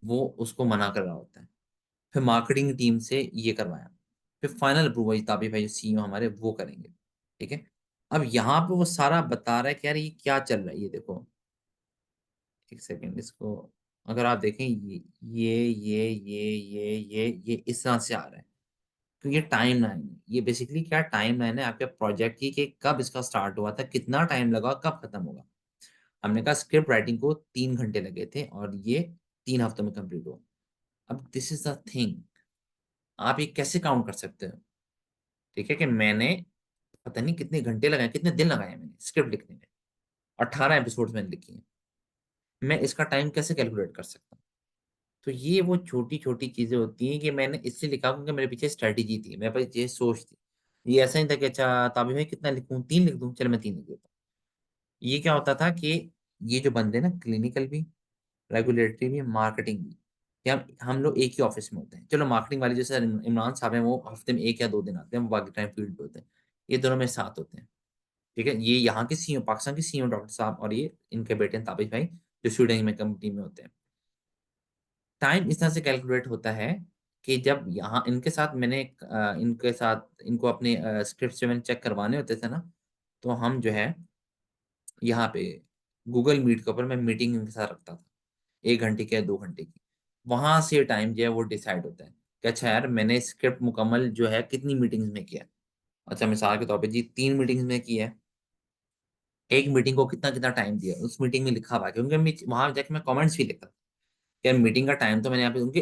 वो उसको मना कर रहा होता है। फिर मार्केटिंग टीम से ये करवाया, फिर फाइनल अप्रूवल ताबी भाई जो सीईओ हमारे वो करेंगे। ठीक है, अब यहाँ पे वो सारा बता रहा है कि यार ये क्या चल रहा है, ये देखो, एक सेकेंड इसको, अगर आप देखें ये इस तरह से आ रहा है। तो ये टाइम लाइन है, ये बेसिकली क्या टाइम लाइन है आपके प्रोजेक्ट की, कि कब इसका स्टार्ट हुआ था, कितना टाइम लगा, कब खत्म होगा। हमने कहा स्क्रिप्ट राइटिंग को 3 घंटे लगे थे और ये 3 हफ्तों में कंप्लीट हुआ। अब दिस इज द थिंग, आप ये कैसे काउंट कर सकते हो? ठीक है, कि मैंने पता नहीं कितने घंटे लगाए, कितने दिन लगाए मैंने स्क्रिप्ट लिखने में, 18 एपिसोड मैंने लिखी है, मैं इसका टाइम कैसे कैलकुलेट कर सकता हूँ? तो ये वो छोटी छोटी चीजें होती हैं कि मैंने इसलिए लिखा क्योंकि मेरे पीछे स्ट्रेटेजी थी, मेरे पास ये सोच थी। ये ऐसा नहीं था कि अच्छा ताबी भाई कितना लिखूं, 3 लिख दूं, चलो मैं 3 लिख देता हूँ। ये क्या होता था कि ये जो बंदे ना, क्लिनिकल भी, रेगुलेटरी भी, मार्केटिंग भी, कि हम लोग एक ही ऑफिस में होते हैं। चलो मार्केटिंग वाले जैसे इमरान साहब हैं, वो हफ्ते में 1 या 2 दिन आते हैं, वो बाकी टाइम फील्ड पे होते हैं। ये दोनों में साथ होते हैं। ठीक है, ये यहाँ के सीईओ, पाकिस्तान के सीईओ डॉक्टर साहब, और ये इनके बेटे हैं ताबिश भाई, जो स्वीडन में कंपनी में होते हैं। टाइम इस तरह से कैलकुलेट होता है कि जब यहाँ इनके साथ मैंने इनके साथ इनको अपने स्क्रिप्ट जो मैंने चेक करवाने होते थे ना, तो हम जो है यहाँ पे गूगल मीट के ऊपर मैं मीटिंग इनके साथ रखता था, 1 घंटे की या 2 घंटे की। वहां से टाइम जो है वो डिसाइड होता है कि अच्छा यार मैंने स्क्रिप्ट मुकम्मल जो है कितनी मीटिंग्स में किया। अच्छा मिसाल के तौर पे जी 3 मीटिंग्स में किया है, एक मीटिंग को कितना कितना टाइम दिया उस मीटिंग में लिखा हुआ है, क्योंकि मैं वहां जाके मैं कमेंट्स भी लिखता था। यार मीटिंग का टाइम तो मैंने यहाँ पे उनके,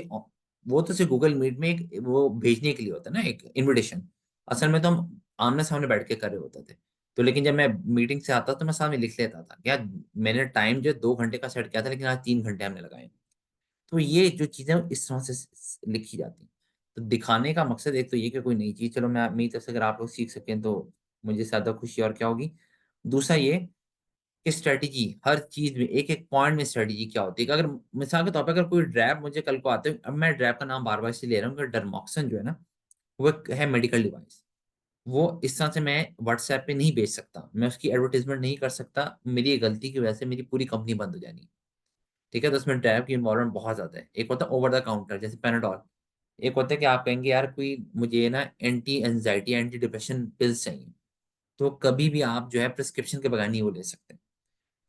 वो तो सिर्फ गूगल मीट में एक वो भेजने के लिए होता है ना, एक इनविटेशन। असल में तो हम आमने सामने बैठ के कर रहे होते थे। तो लेकिन जब मैं मीटिंग से आता तो मैं सामने लिख लेता था, यार मैंने टाइम जो 2 घंटे का सेट किया था, लेकिन आज 3 घंटे हमने लगाए। तो ये जो चीजें इस तरह से लिखी जाती हैं। तो दिखाने का मकसद एक तो ये कि कोई नई चीज, चलो मैं मेरी तरफ से अगर आप लोग सीख सकें तो मुझे ज्यादा खुशी और क्या होगी। दूसरा ये कि स्ट्रेटेजी हर चीज में एक एक पॉइंट में स्ट्रेटेजी क्या होती है। अगर मिसाल के तौर पर अगर कोई ड्रैप मुझे कल को आते हैं, अब मैं ड्रैप का नाम बार बार इसलिए ले रहा हूँ कि डरमॉक्सन जो है ना वो एक है मेडिकल डिवाइस। वो इस तरह से मैं व्हाट्सएप पे नहीं बेच सकता, मैं उसकी एडवर्टाइजमेंट नहीं कर सकता, मेरी ये गलती की वजह से मेरी पूरी कंपनी बंद हो जानी। ठीक है, तो उसमें ड्रैप की इन्वॉल्वमेंट बहुत ज्यादा है। एक होता है ओवर द काउंटर जैसे पेनाडोल, एक होता है कि आप कहेंगे यार कोई मुझे ना anti anxiety anti depression pills चाहिए, तो कभी भी आप जो है प्रिस्क्रिप्शन के बगैर नहीं वो ले सकते।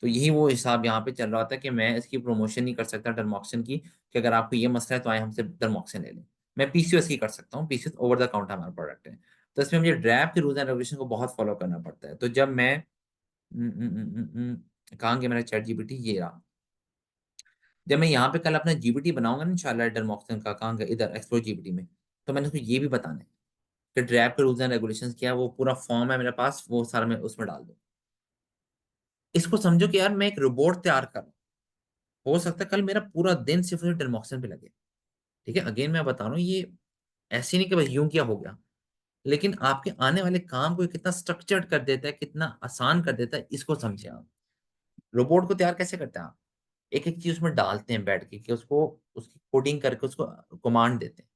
तो यही वो हिसाब यहाँ पे चल रहा था कि मैं इसकी प्रमोशन नहीं कर सकता डरमॉक्सिन की, कि अगर आपको ये मसला है तो आए हमसे डरमॉक्सिन ले लें। मैं पीसीओएस की कर सकता हूँ, पीसीओएस ओवर द काउंटर हमारा प्रोडक्ट है। तो इसमें मुझे ड्रैप के रूल्स एंड रेगुलेशन को बहुत फॉलो करना पड़ता है। तो जब मैं कहाँ गया मेरा चैट जीपीटी, ये रहा। जब मैं यहाँ पे कल अपना जीपीटी बनाऊंगा ना इंशाल्लाह डरमॉक्सिन का, कहाँ गया, इधर एक्सप्लोर जीपीटी में, तो मैंने उसको ये भी बताना है कि ड्रैप के रूल्स एंड रेगुलेशंस क्या है, वो पूरा फॉर्म है मेरे पास, वो सारा मैं उसमें डाल दूँ। इसको समझो कि यार मैं एक रोबोट तैयार कर रहा हूँ। हो सकता है कल मेरा पूरा दिन सिर्फ डरमॉक्सिन पे लगे। ठीक है, अगेन मैं बता रहा हूँ, ये ऐसे नहीं कि बस यूं किया हो गया, लेकिन आपके आने वाले काम को कितना स्ट्रक्चर्ड कर देता है, कितना आसान कर देता है, इसको समझे आप। रोबोट को तैयार कैसे करते हैं आप, एक एक चीज उसमें डालते हैं बैठ के, कि उसको उसकी कोडिंग करके उसको कमांड देते हैं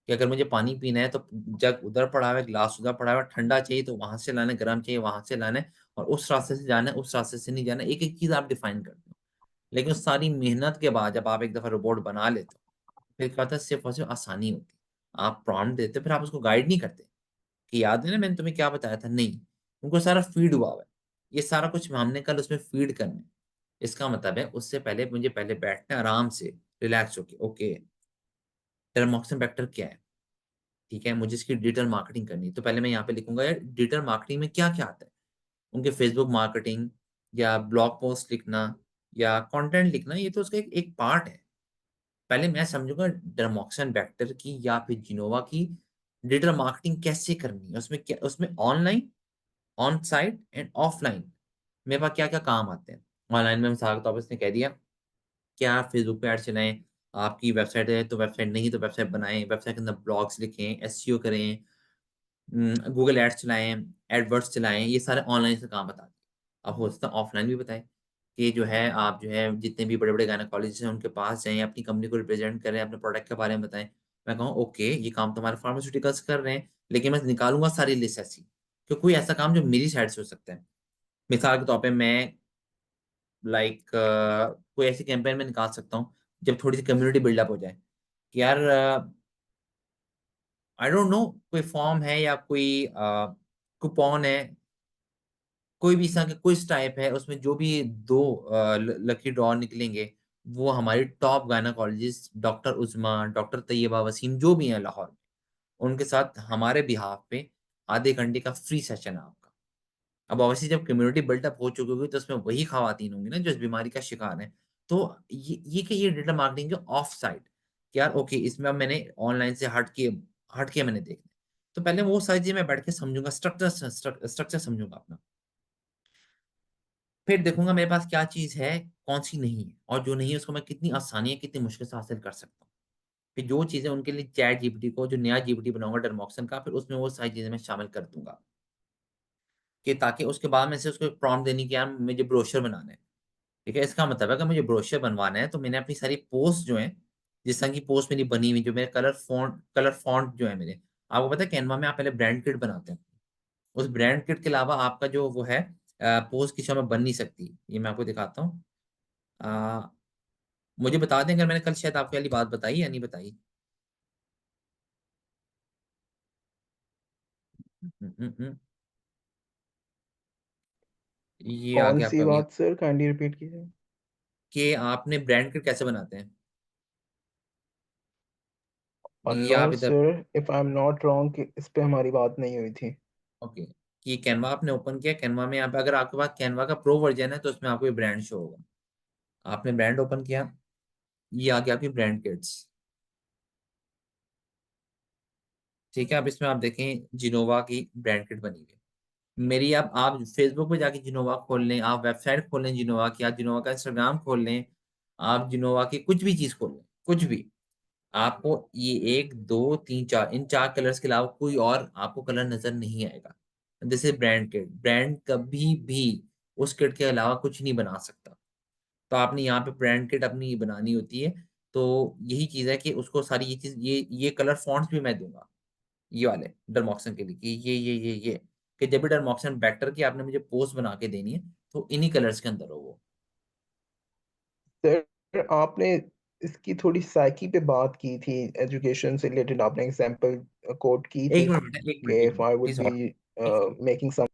कि अगर मुझे पानी पीना है तो जग उधर पड़ा हुआ है, ग्लास उधर पड़ा हुआ है, ठंडा चाहिए तो वहां से लाना है, गर्म चाहिए वहां से लाना है, और उस रास्ते से जाना है उस रास्ते से नहीं जाना है, एक एक चीज आप डिफाइन करते हो। लेकिन उस सारी मेहनत के बाद जब आप एक दफा रोबोट बना लेते हो, फिर क्या होता है, सिर्फ और सिर्फ आसानी होती है। आप प्रॉम्प्ट देते हो, फिर आप उसको गाइड नहीं करते कि याद है ना मैंने तुम्हें क्या बताया था, नहीं, उनको सारा फीड हुआ हुआ है। ये सारा कुछ हमने कल उसमें फीड करना है। इसका मतलब है उससे पहले मुझे पहले बैठना है आराम से, रिलैक्स होके, ओके टेरमॉक्सन वेक्टर क्या है, ठीक है, मुझे इसकी डिजिटल मार्केटिंग करनी है, तो पहले मैं यहाँ पे लिखूंगा यार डिजिटल मार्केटिंग में क्या क्या आता है। उनके फेसबुक मार्केटिंग या ब्लॉग पोस्ट लिखना या कंटेंट लिखना, ये तो उसका एक पार्ट है। पहले मैं समझूंगा डरमॉक्सन वेक्टर की या फिर जिनोवा की डिजिटल मार्केटिंग कैसे करनी है, उसमें क्या, उसमें online, on site and offline मेरे पास क्या क्या काम आते हैं। ऑनलाइन में मिसाल के तौर पर उसने कह दिया कि आप फेसबुक पे ऐड चलाएं, आपकी वेबसाइट है तो वेबसाइट, नहीं तो वेबसाइट बनाएं, वेबसाइट के अंदर ब्लॉग्स लिखें, एसईओ करें, गूगल एड्स चलाएं, एडवर्ड्स चलाएं, ये सारे ऑनलाइन से काम बताते हैं। अब हो सकता है ऑफलाइन भी बताएं कि जो है आप जो है जितने भी बड़े बड़े गायनेकोलॉजिस्ट हैं उनके पास जाएं, अपनी कंपनी को रिप्रेजेंट करें, अपने प्रोडक्ट के बारे में बताएं। मैं कहूँ ओके ये काम तो हमारे फार्मास्यूटिकल्स कर रहे हैं, लेकिन मैं निकालूंगा सारी लिस्ट ऐसी कि कोई ऐसा काम जो मेरी साइड से हो सकता है। मिसाल के तौर पर मैं लाइक कोई ऐसी कैंपेन में निकाल सकता हूँ जब थोड़ी सी कम्युनिटी बिल्डअप हो जाए कि यार आई डोंट नो, कोई फॉर्म है या कोई कूपन है, कोई भी इसका क्विज टाइप है, उसमें जो भी दो लकी ड्रॉ निकलेंगे वो हमारी top gynaecologist doctor Usma, doctor Tayyaba Waseem जो भी हैं लाहौर में, उनके साथ हमारे बिहाफ पे आधे घंटे का फ्री सेशन है आपका। अब ऑब्वियसली जब कम्युनिटी बिल्डअप हो चुकी होगी तो उसमें वही खवातीन होंगी ना जो इस बीमारी का शिकार है। तो ये कि ये डिजिटल मार्केटिंग जो ऑफ साइट, कि यार ओके इसमें अब मैंने ऑनलाइन से हट के मैंने देखना है। तो पहले वो सारी चीजें मैं बैठ के समझूंगा, स्ट्रक्चर समझूंगा अपना, फिर देखूंगा मेरे पास क्या चीज है, कौन सी नहीं है, और जो नहीं है उसको मैं कितनी आसानी है कितनी मुश्किल से हासिल कर सकता हूँ। फिर जो चीजें उनके लिए चैट जीपीटी को जो नया जीपीटी बनाऊंगा डरमॉक्सन का, फिर उसमें वो सारी चीजें मैं शामिल कर दूंगा कि ताकि उसके बाद में से उसको प्रॉम्प्ट देने की यार मुझे ब्रोशर बनाना है। ठीक है, इसका मतलब है कि मुझे ब्रोशर बनवाना है तो मैंने अपनी सारी पोस्ट जो है, जिस तरह की पोस्ट मेरी बनी हुई, जो मेरे कलर फॉन्ट जो है मेरे, आपको पता है कैनवा में आप पहले ब्रांड किट बनाते हैं, उस ब्रांड किट के अलावा आपका जो वो है पोस्ट की शो में बन नहीं सकती। ये मैं आपको दिखाता हूँ। मुझे बता दें अगर मैंने कल शायद आपको वाली बात बताई या नहीं बताई। ये आ कौन गया सी आपका बात सर, काइंडली रिपीट कीजिए। कि आपने ब्रांड किट कैसे बनाते हैं। ये नो आप इधर, sir, if I am not wrong, इस पे हमारी बात नहीं हुई थी। ओके, कि कैनवा आपने ओपन किया, कैनवा में यहाँ पे अगर आपके पास कैनवा का प्रो वर्जन है तो उसमें आपको ब्रांड शो होगा। आपने ब्रांड ओपन किया, ये आ गया आपकी ब्रांड किट्स। ठीक है, अब इसमें आप देखें जिनोवा की ब्रांड किट बनी हुई है मेरी। आप फेसबुक पे जाके जिनोवा खोल लें, आप वेबसाइट खोल लें जिनोवा की, आप जिनोवा का इंस्टाग्राम खोल लें, आप जिनोवा की कुछ भी चीज खोल लें, कुछ भी, आपको ये एक दो तीन चार, इन चार कलर्स के अलावा कोई और आपको कलर नजर नहीं आएगा। This is brand kit. Brand कभी भी उस किट के अलावा कुछ नहीं बना सकता। तो आपने यहाँ पे ब्रांड किट अपनी बनानी होती है। तो यही चीज़ है कि उसको सारी ये चीज़ ये कलर फ़ॉन्ट्स भी मैं दूँगा, ये वाले डरमॉक्सन के लिए कि ये कि जब भी डरमॉक्सन वेक्टर की आपने मुझे पोस्ट बना के देनी है, तो इन्हीं कलर्स के अंदर हो वो। सर आपने इसकी थोड़ी साइकी पे बात की थी, एजुकेशन से रिलेटेड आपने एग्जांपल कोट की 1 थी मिनट बेटा, 1 मिनट, कि 1 if minute, I would please be hold. 1 second. Making some.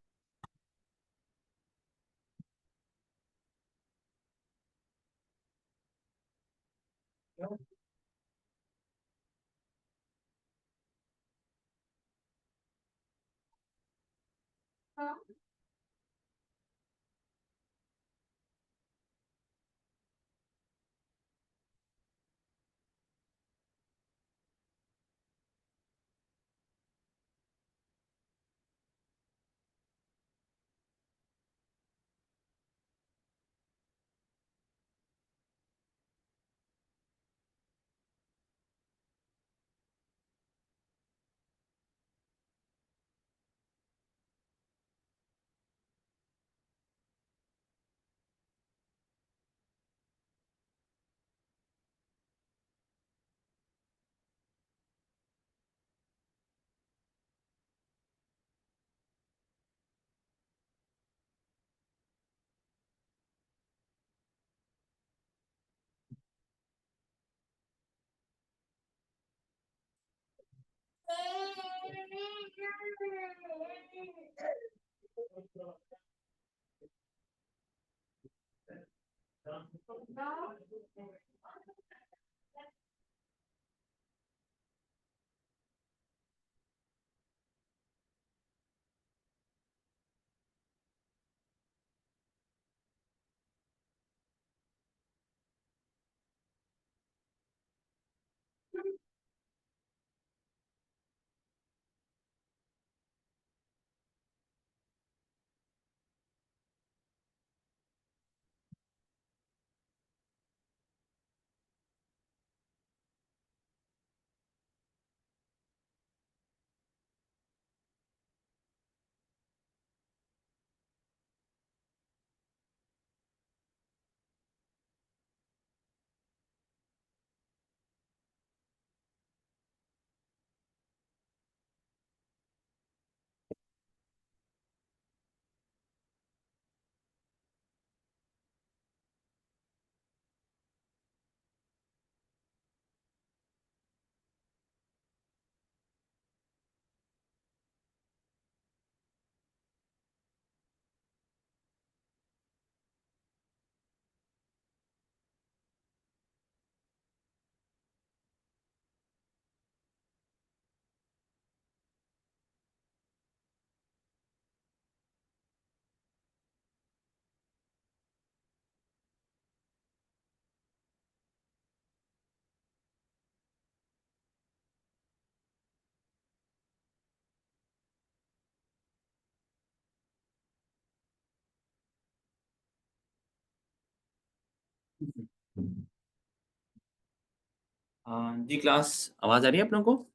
जी क्लास, आवाज़ आ रही है आप लोगों को?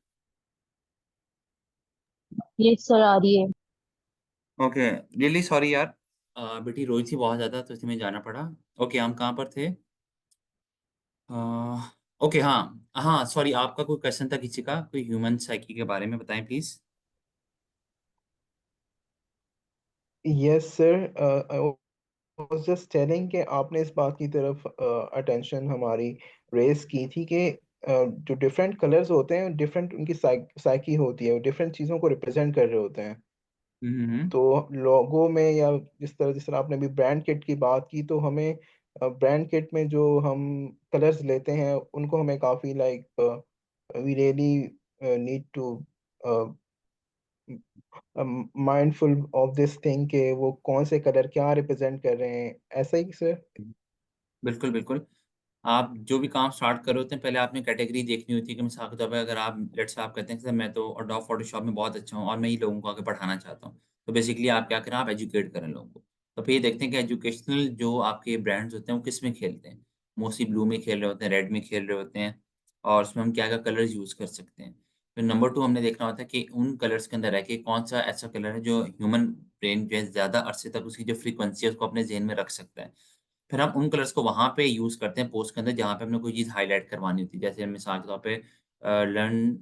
यस सर आ रही है। ओके, रियली सॉरी यार। बेटी रोई थी बहुत ज़्यादा तो इसलिए मुझे जाना पड़ा। ओके, हम कहाँ पर थे? अ, ओके हाँ, हाँ सॉरी, आपका कोई क्वेश्चन था किसी का? कोई ह्यूमन साइकी के बारे में बताएँ please? Yes sir, I was just telling कि आपने इस बात की तरफ अटेंशन हमारी रेस की थी कि जो डिफरेंट कलर्स होते हैं डिफरेंट उनकी साइकी होती है, वो डिफरेंट चीज़ों को रिप्रेजेंट कर रहे होते हैं। हुँ, हुँ, हुँ। तो लोगों में या जिस तरह आपने अभी ब्रांड किट की बात की, तो हमें ब्रांड किट में जो हम कलर्स लेते हैं उनको हमें काफ़ी like we really need to mindful of this thing के वो कौन से कलर क्या रिप्रेजेंट कर रहे हैं, ऐसा ही सर। बिल्कुल, बिल्कुल। आप जो भी काम स्टार्ट कर रहे होते हैं, पहले आपने कैटेगरी देखनी होती है कि मिसाल के तौर पे अगर आप लेट्स से आप कहते हैं कि सर मैं तो एडोब फ़ोटोशॉप में बहुत अच्छा हूँ और मैं ये लोगों को आगे पढ़ाना चाहता हूँ। तो बेसिकली आप क्या करें, आप एजुकेट करें लोगों को। तो फिर ये देखते हैं कि एजुकेशनल जो आपके ब्रांड्स होते हैं, वो किस में खेलते हैं। मोस्टली ब्लू में खेल रहे होते हैं, रेड में खेल रहे होते हैं और उसमें हम क्या-क्या कलर्स यूज़ कर सकते हैं। फिर नंबर 2 हमने देखना होता है कि उन कलर्स के अंदर रह के कौन-सा ऐसा कलर है जो ह्यूमन ब्रेन जो है ज़्यादा अरसे तक उसकी जो फ्रीक्वेंसी है उसको अपने ज़हन में रख सकता है। फिर हम उन कलर्स को वहाँ पे यूज़ करते हैं पोस्ट के अंदर जहाँ पे हमने कोई चीज़ हाइलाइट करवानी होती है। जैसे मिसाल के तौर पे लर्न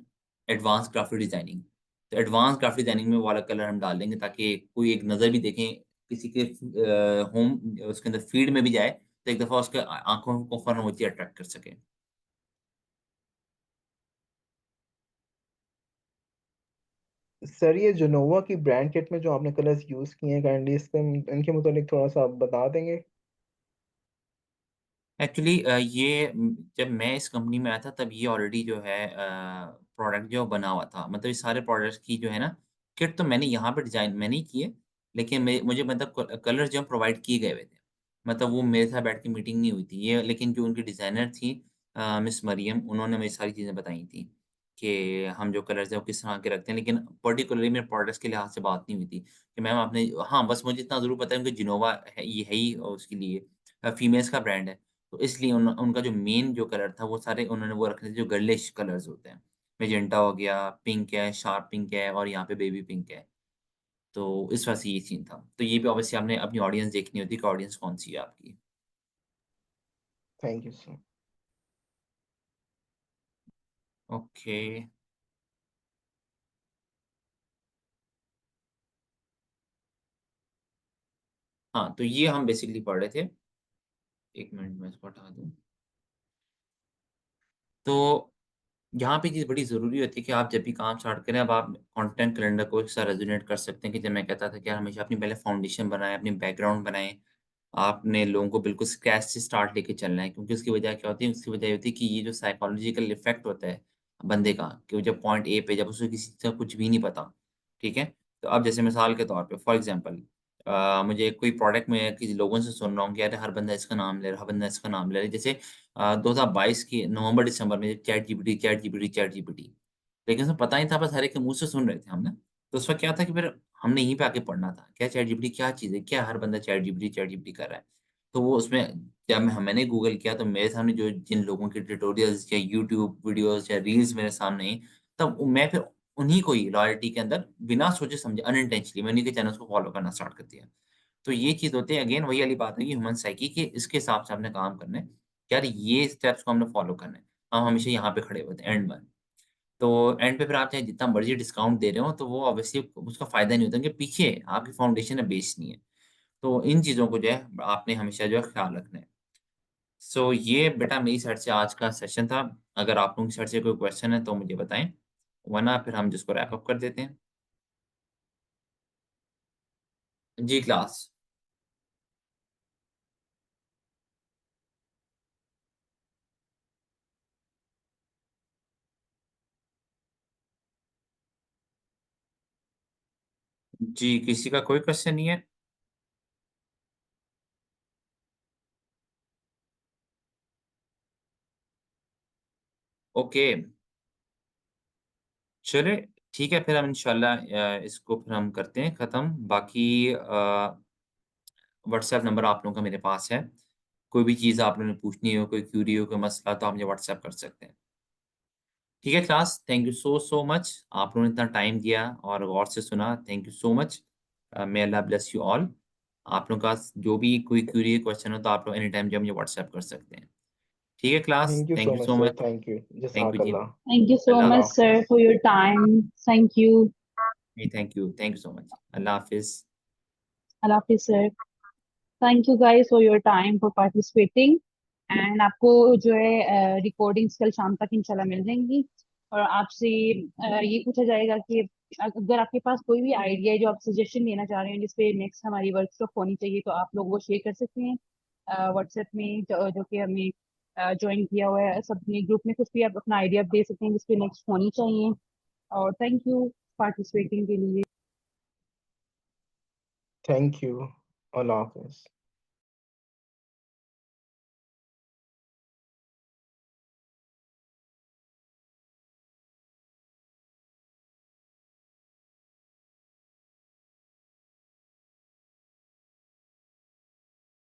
एडवांस ग्राफिक डिज़ाइनिंग। तो एडवांस ग्राफिक डिज़ाइनिंग में वो वाला कलर हम डाल देंगे ताकि कोई एक नज़र भी देखें किसी के होम उसके अंदर फीड में भी जाए तो एक दफ़ा उसके आँखों को फ़ौरन वो चीज़ अट्रैक्ट कर सके। सर ये जेनोवा की ब्रांड किट में जो आपने कलर्स यूज किए हैं काइंडली इसके इनके मुतालिक थोड़ा सा आप बता देंगे? एक्चुअली जब मैं इस कंपनी में आया था तब ये ऑलरेडी जो है प्रोडक्ट जो बना हुआ था। मतलब ये सारे प्रोडक्ट्स की जो है ना किट तो मैंने यहाँ पे डिज़ाइन मैंने ही की है। लेकिन मुझे मतलब कलर्स जो प्रोवाइड किए गए हुए थे। मतलब वो मेरे साथ बैठ के मीटिंग नहीं हुई थी। ये लेकिन जो उनकी डिज़ाइनर थी मिस मरियम उन्होंने मुझे सारी चीज़ें बताई थी कि हम जो कलर्स हैं वो किस तरह के रखते हैं। लेकिन पर्टिकुलरली मेरे प्रोडक्ट्स के लिहाज़ से बात नहीं हुई थी कि मैम आपने हाँ, बस मुझे इतना ज़रूर पता है उनकी जिनोवा है ही उसके लिए फीमेल्स का ब्रांड है। तो इसलिए उनका जो मेन जो कलर था वो सारे उन्होंने वो रखे थे जो गर्लिश कलर्स होते हैं। मैजेंटा हो गया, पिंक है, शार्प पिंक है और यहाँ पे बेबी पिंक है। तो इस वजह से ये सीन था। तो ये भी ऑब्वियसली आपने अपनी ऑडियंस देखनी होती है कि ऑडियंस कौन-सी है आपकी। Thank you sir. ओके। हाँ, तो ये हम बेसिकली पढ़ रहे थे। 1 मिनट मैं इसको हटा दूँ। तो यहाँ पे चीज़ बड़ी ज़रूरी होती है कि आप जब भी काम स्टार्ट करें, अब आप कंटेंट कैलेंडर को एक साथ रेज़ोनेट कर सकते हैं कि जब मैं कहता था कि यार हमेशा अपनी पहले फाउंडेशन बनाएँ, अपनी बैकग्राउंड बनाएँ। आपने लोगों को बिल्कुल स्क्रैच से स्टार्ट लेके चलना है क्योंकि उसकी वजह क्या होती है? उसकी वजह ये होती है कि ये जो साइकोलॉजिकल इफ़ेक्ट होता है बंदे का कि वो जब पॉइंट ए पे जब उसे किसी चीज़ का कुछ भी नहीं पता, ठीक है? तो अब जैसे मिसाल के तौर पे फॉर एग्ज़ाम्पल मुझे कोई प्रोडक्ट में किसी लोगों से सुन रहा हूँ कि यार हर बंदा इसका नाम ले रहा है, हर बंदा इसका नाम ले रहा है। जैसे 2022 की नवंबर-दिसंबर में चैट जीपीटी लेकिन उसे पता नहीं था बस हर एक के मुँह से सुन रहे थे हम ना। तो उसमें क्या था कि फिर हमने यहीं पे आके पढ़ना था। क्या चैट जीपीटी क्या चीज़ है? क्या हर बंदा चैट जीपीटी कर रहा है? तो वो उसमें जब मैंने गूगल किया तो मेरे सामने जो जिन लोगों के ट्यूटोरियल्स या यूट्यूब वीडियोज़ या रील्स मेरे सामने आई, तब मैं फिर उन्हीं को ही लॉयल्टी के अंदर बिना सोचे-समझे अनइंटेंशनली मैंने उन्हीं के चैनल्स को फॉलो करना स्टार्ट कर दिया। तो ये चीज़ होती है अगेन वही वाली बात है कि ह्यूमन साइकी कि इसके हिसाब से आपने काम करना है। यार ये स्टेप्स को हमने फॉलो करना है। हम हमेशा यहाँ पे खड़े होते हैं एंड में। तो एंड पे फिर आप चाहे जितना मर्ज़ी डिस्काउंट दे रहे हो तो वो ऑब्वियसली उसका फ़ायदा नहीं होता क्योंकि पीछे आपकी फाउंडेशन है बेस नहीं है। तो इन चीज़ों को जो है आपने हमेशा जो है ख़्याल रखना है। सो ये बेटा मेरी साइड से आज का सेशन था। अगर आप लोगों की साइड से कोई क्वेश्चन है तो मुझे बताएँ, वरना फिर हम जिसको रैप अप कर देते हैं। जी क्लास। जी, किसी का कोई क्वेश्चन नहीं है? ओके, चलिए ठीक है फिर हम इंशाल्लाह इसको फिर हम करते हैं ख़त्म। बाकी व्हाट्सएप नंबर आप लोगों का मेरे पास है। कोई भी चीज़ आप लोगों ने पूछनी हो, कोई क्वेरी हो, कोई मसला तो आप मुझे व्हाट्सएप कर सकते हैं। ठीक है class, thank you so much. आप लोगों ने इतना टाइम दिया और गौर से सुना, thank you so much. May Allah bless you all. आप लोगों का जो भी कोई क्वेरी, क्वेश्चन हो तो आप लोग एनी टाइम जो है मुझे व्हाट्सएप कर सकते हैं। ठीक है class, thank you thank so you much so sir, much. Thank you, thank you ji. जज़ाकल्लाह। Thank you so अल्लाह much, अल्लाह sir, हाफ़िज़। for your time. Thank you. Thank you so much. अल्लाह हाफ़िज़। Allah Hafiz, sir. Thank you guys for your time for participating and आपको जो है recordings कल शाम तक इंशाल्लाह मिल जाएंगी और आपसे ये पूछा जाएगा कि अगर आपके पास कोई भी आइडिया है जो आप सजेशन देना चाह रहे हैं जिसपे नेक्स्ट हमारी वर्कशॉप होनी चाहिए तो आप लोग वो शेयर कर सकते हैं व्हाट्सएप में जो कि हमने ज्वाइन किया हुआ है सब अपने ग्रुप में कुछ भी आप अपना आइडिया दे सकते हैं जिसपे नेक्स्ट होनी चाहिए और थैंक यू पार्टिसिपेटिंग के लिए थैंक यू, अल्लाह हाफ़िज़।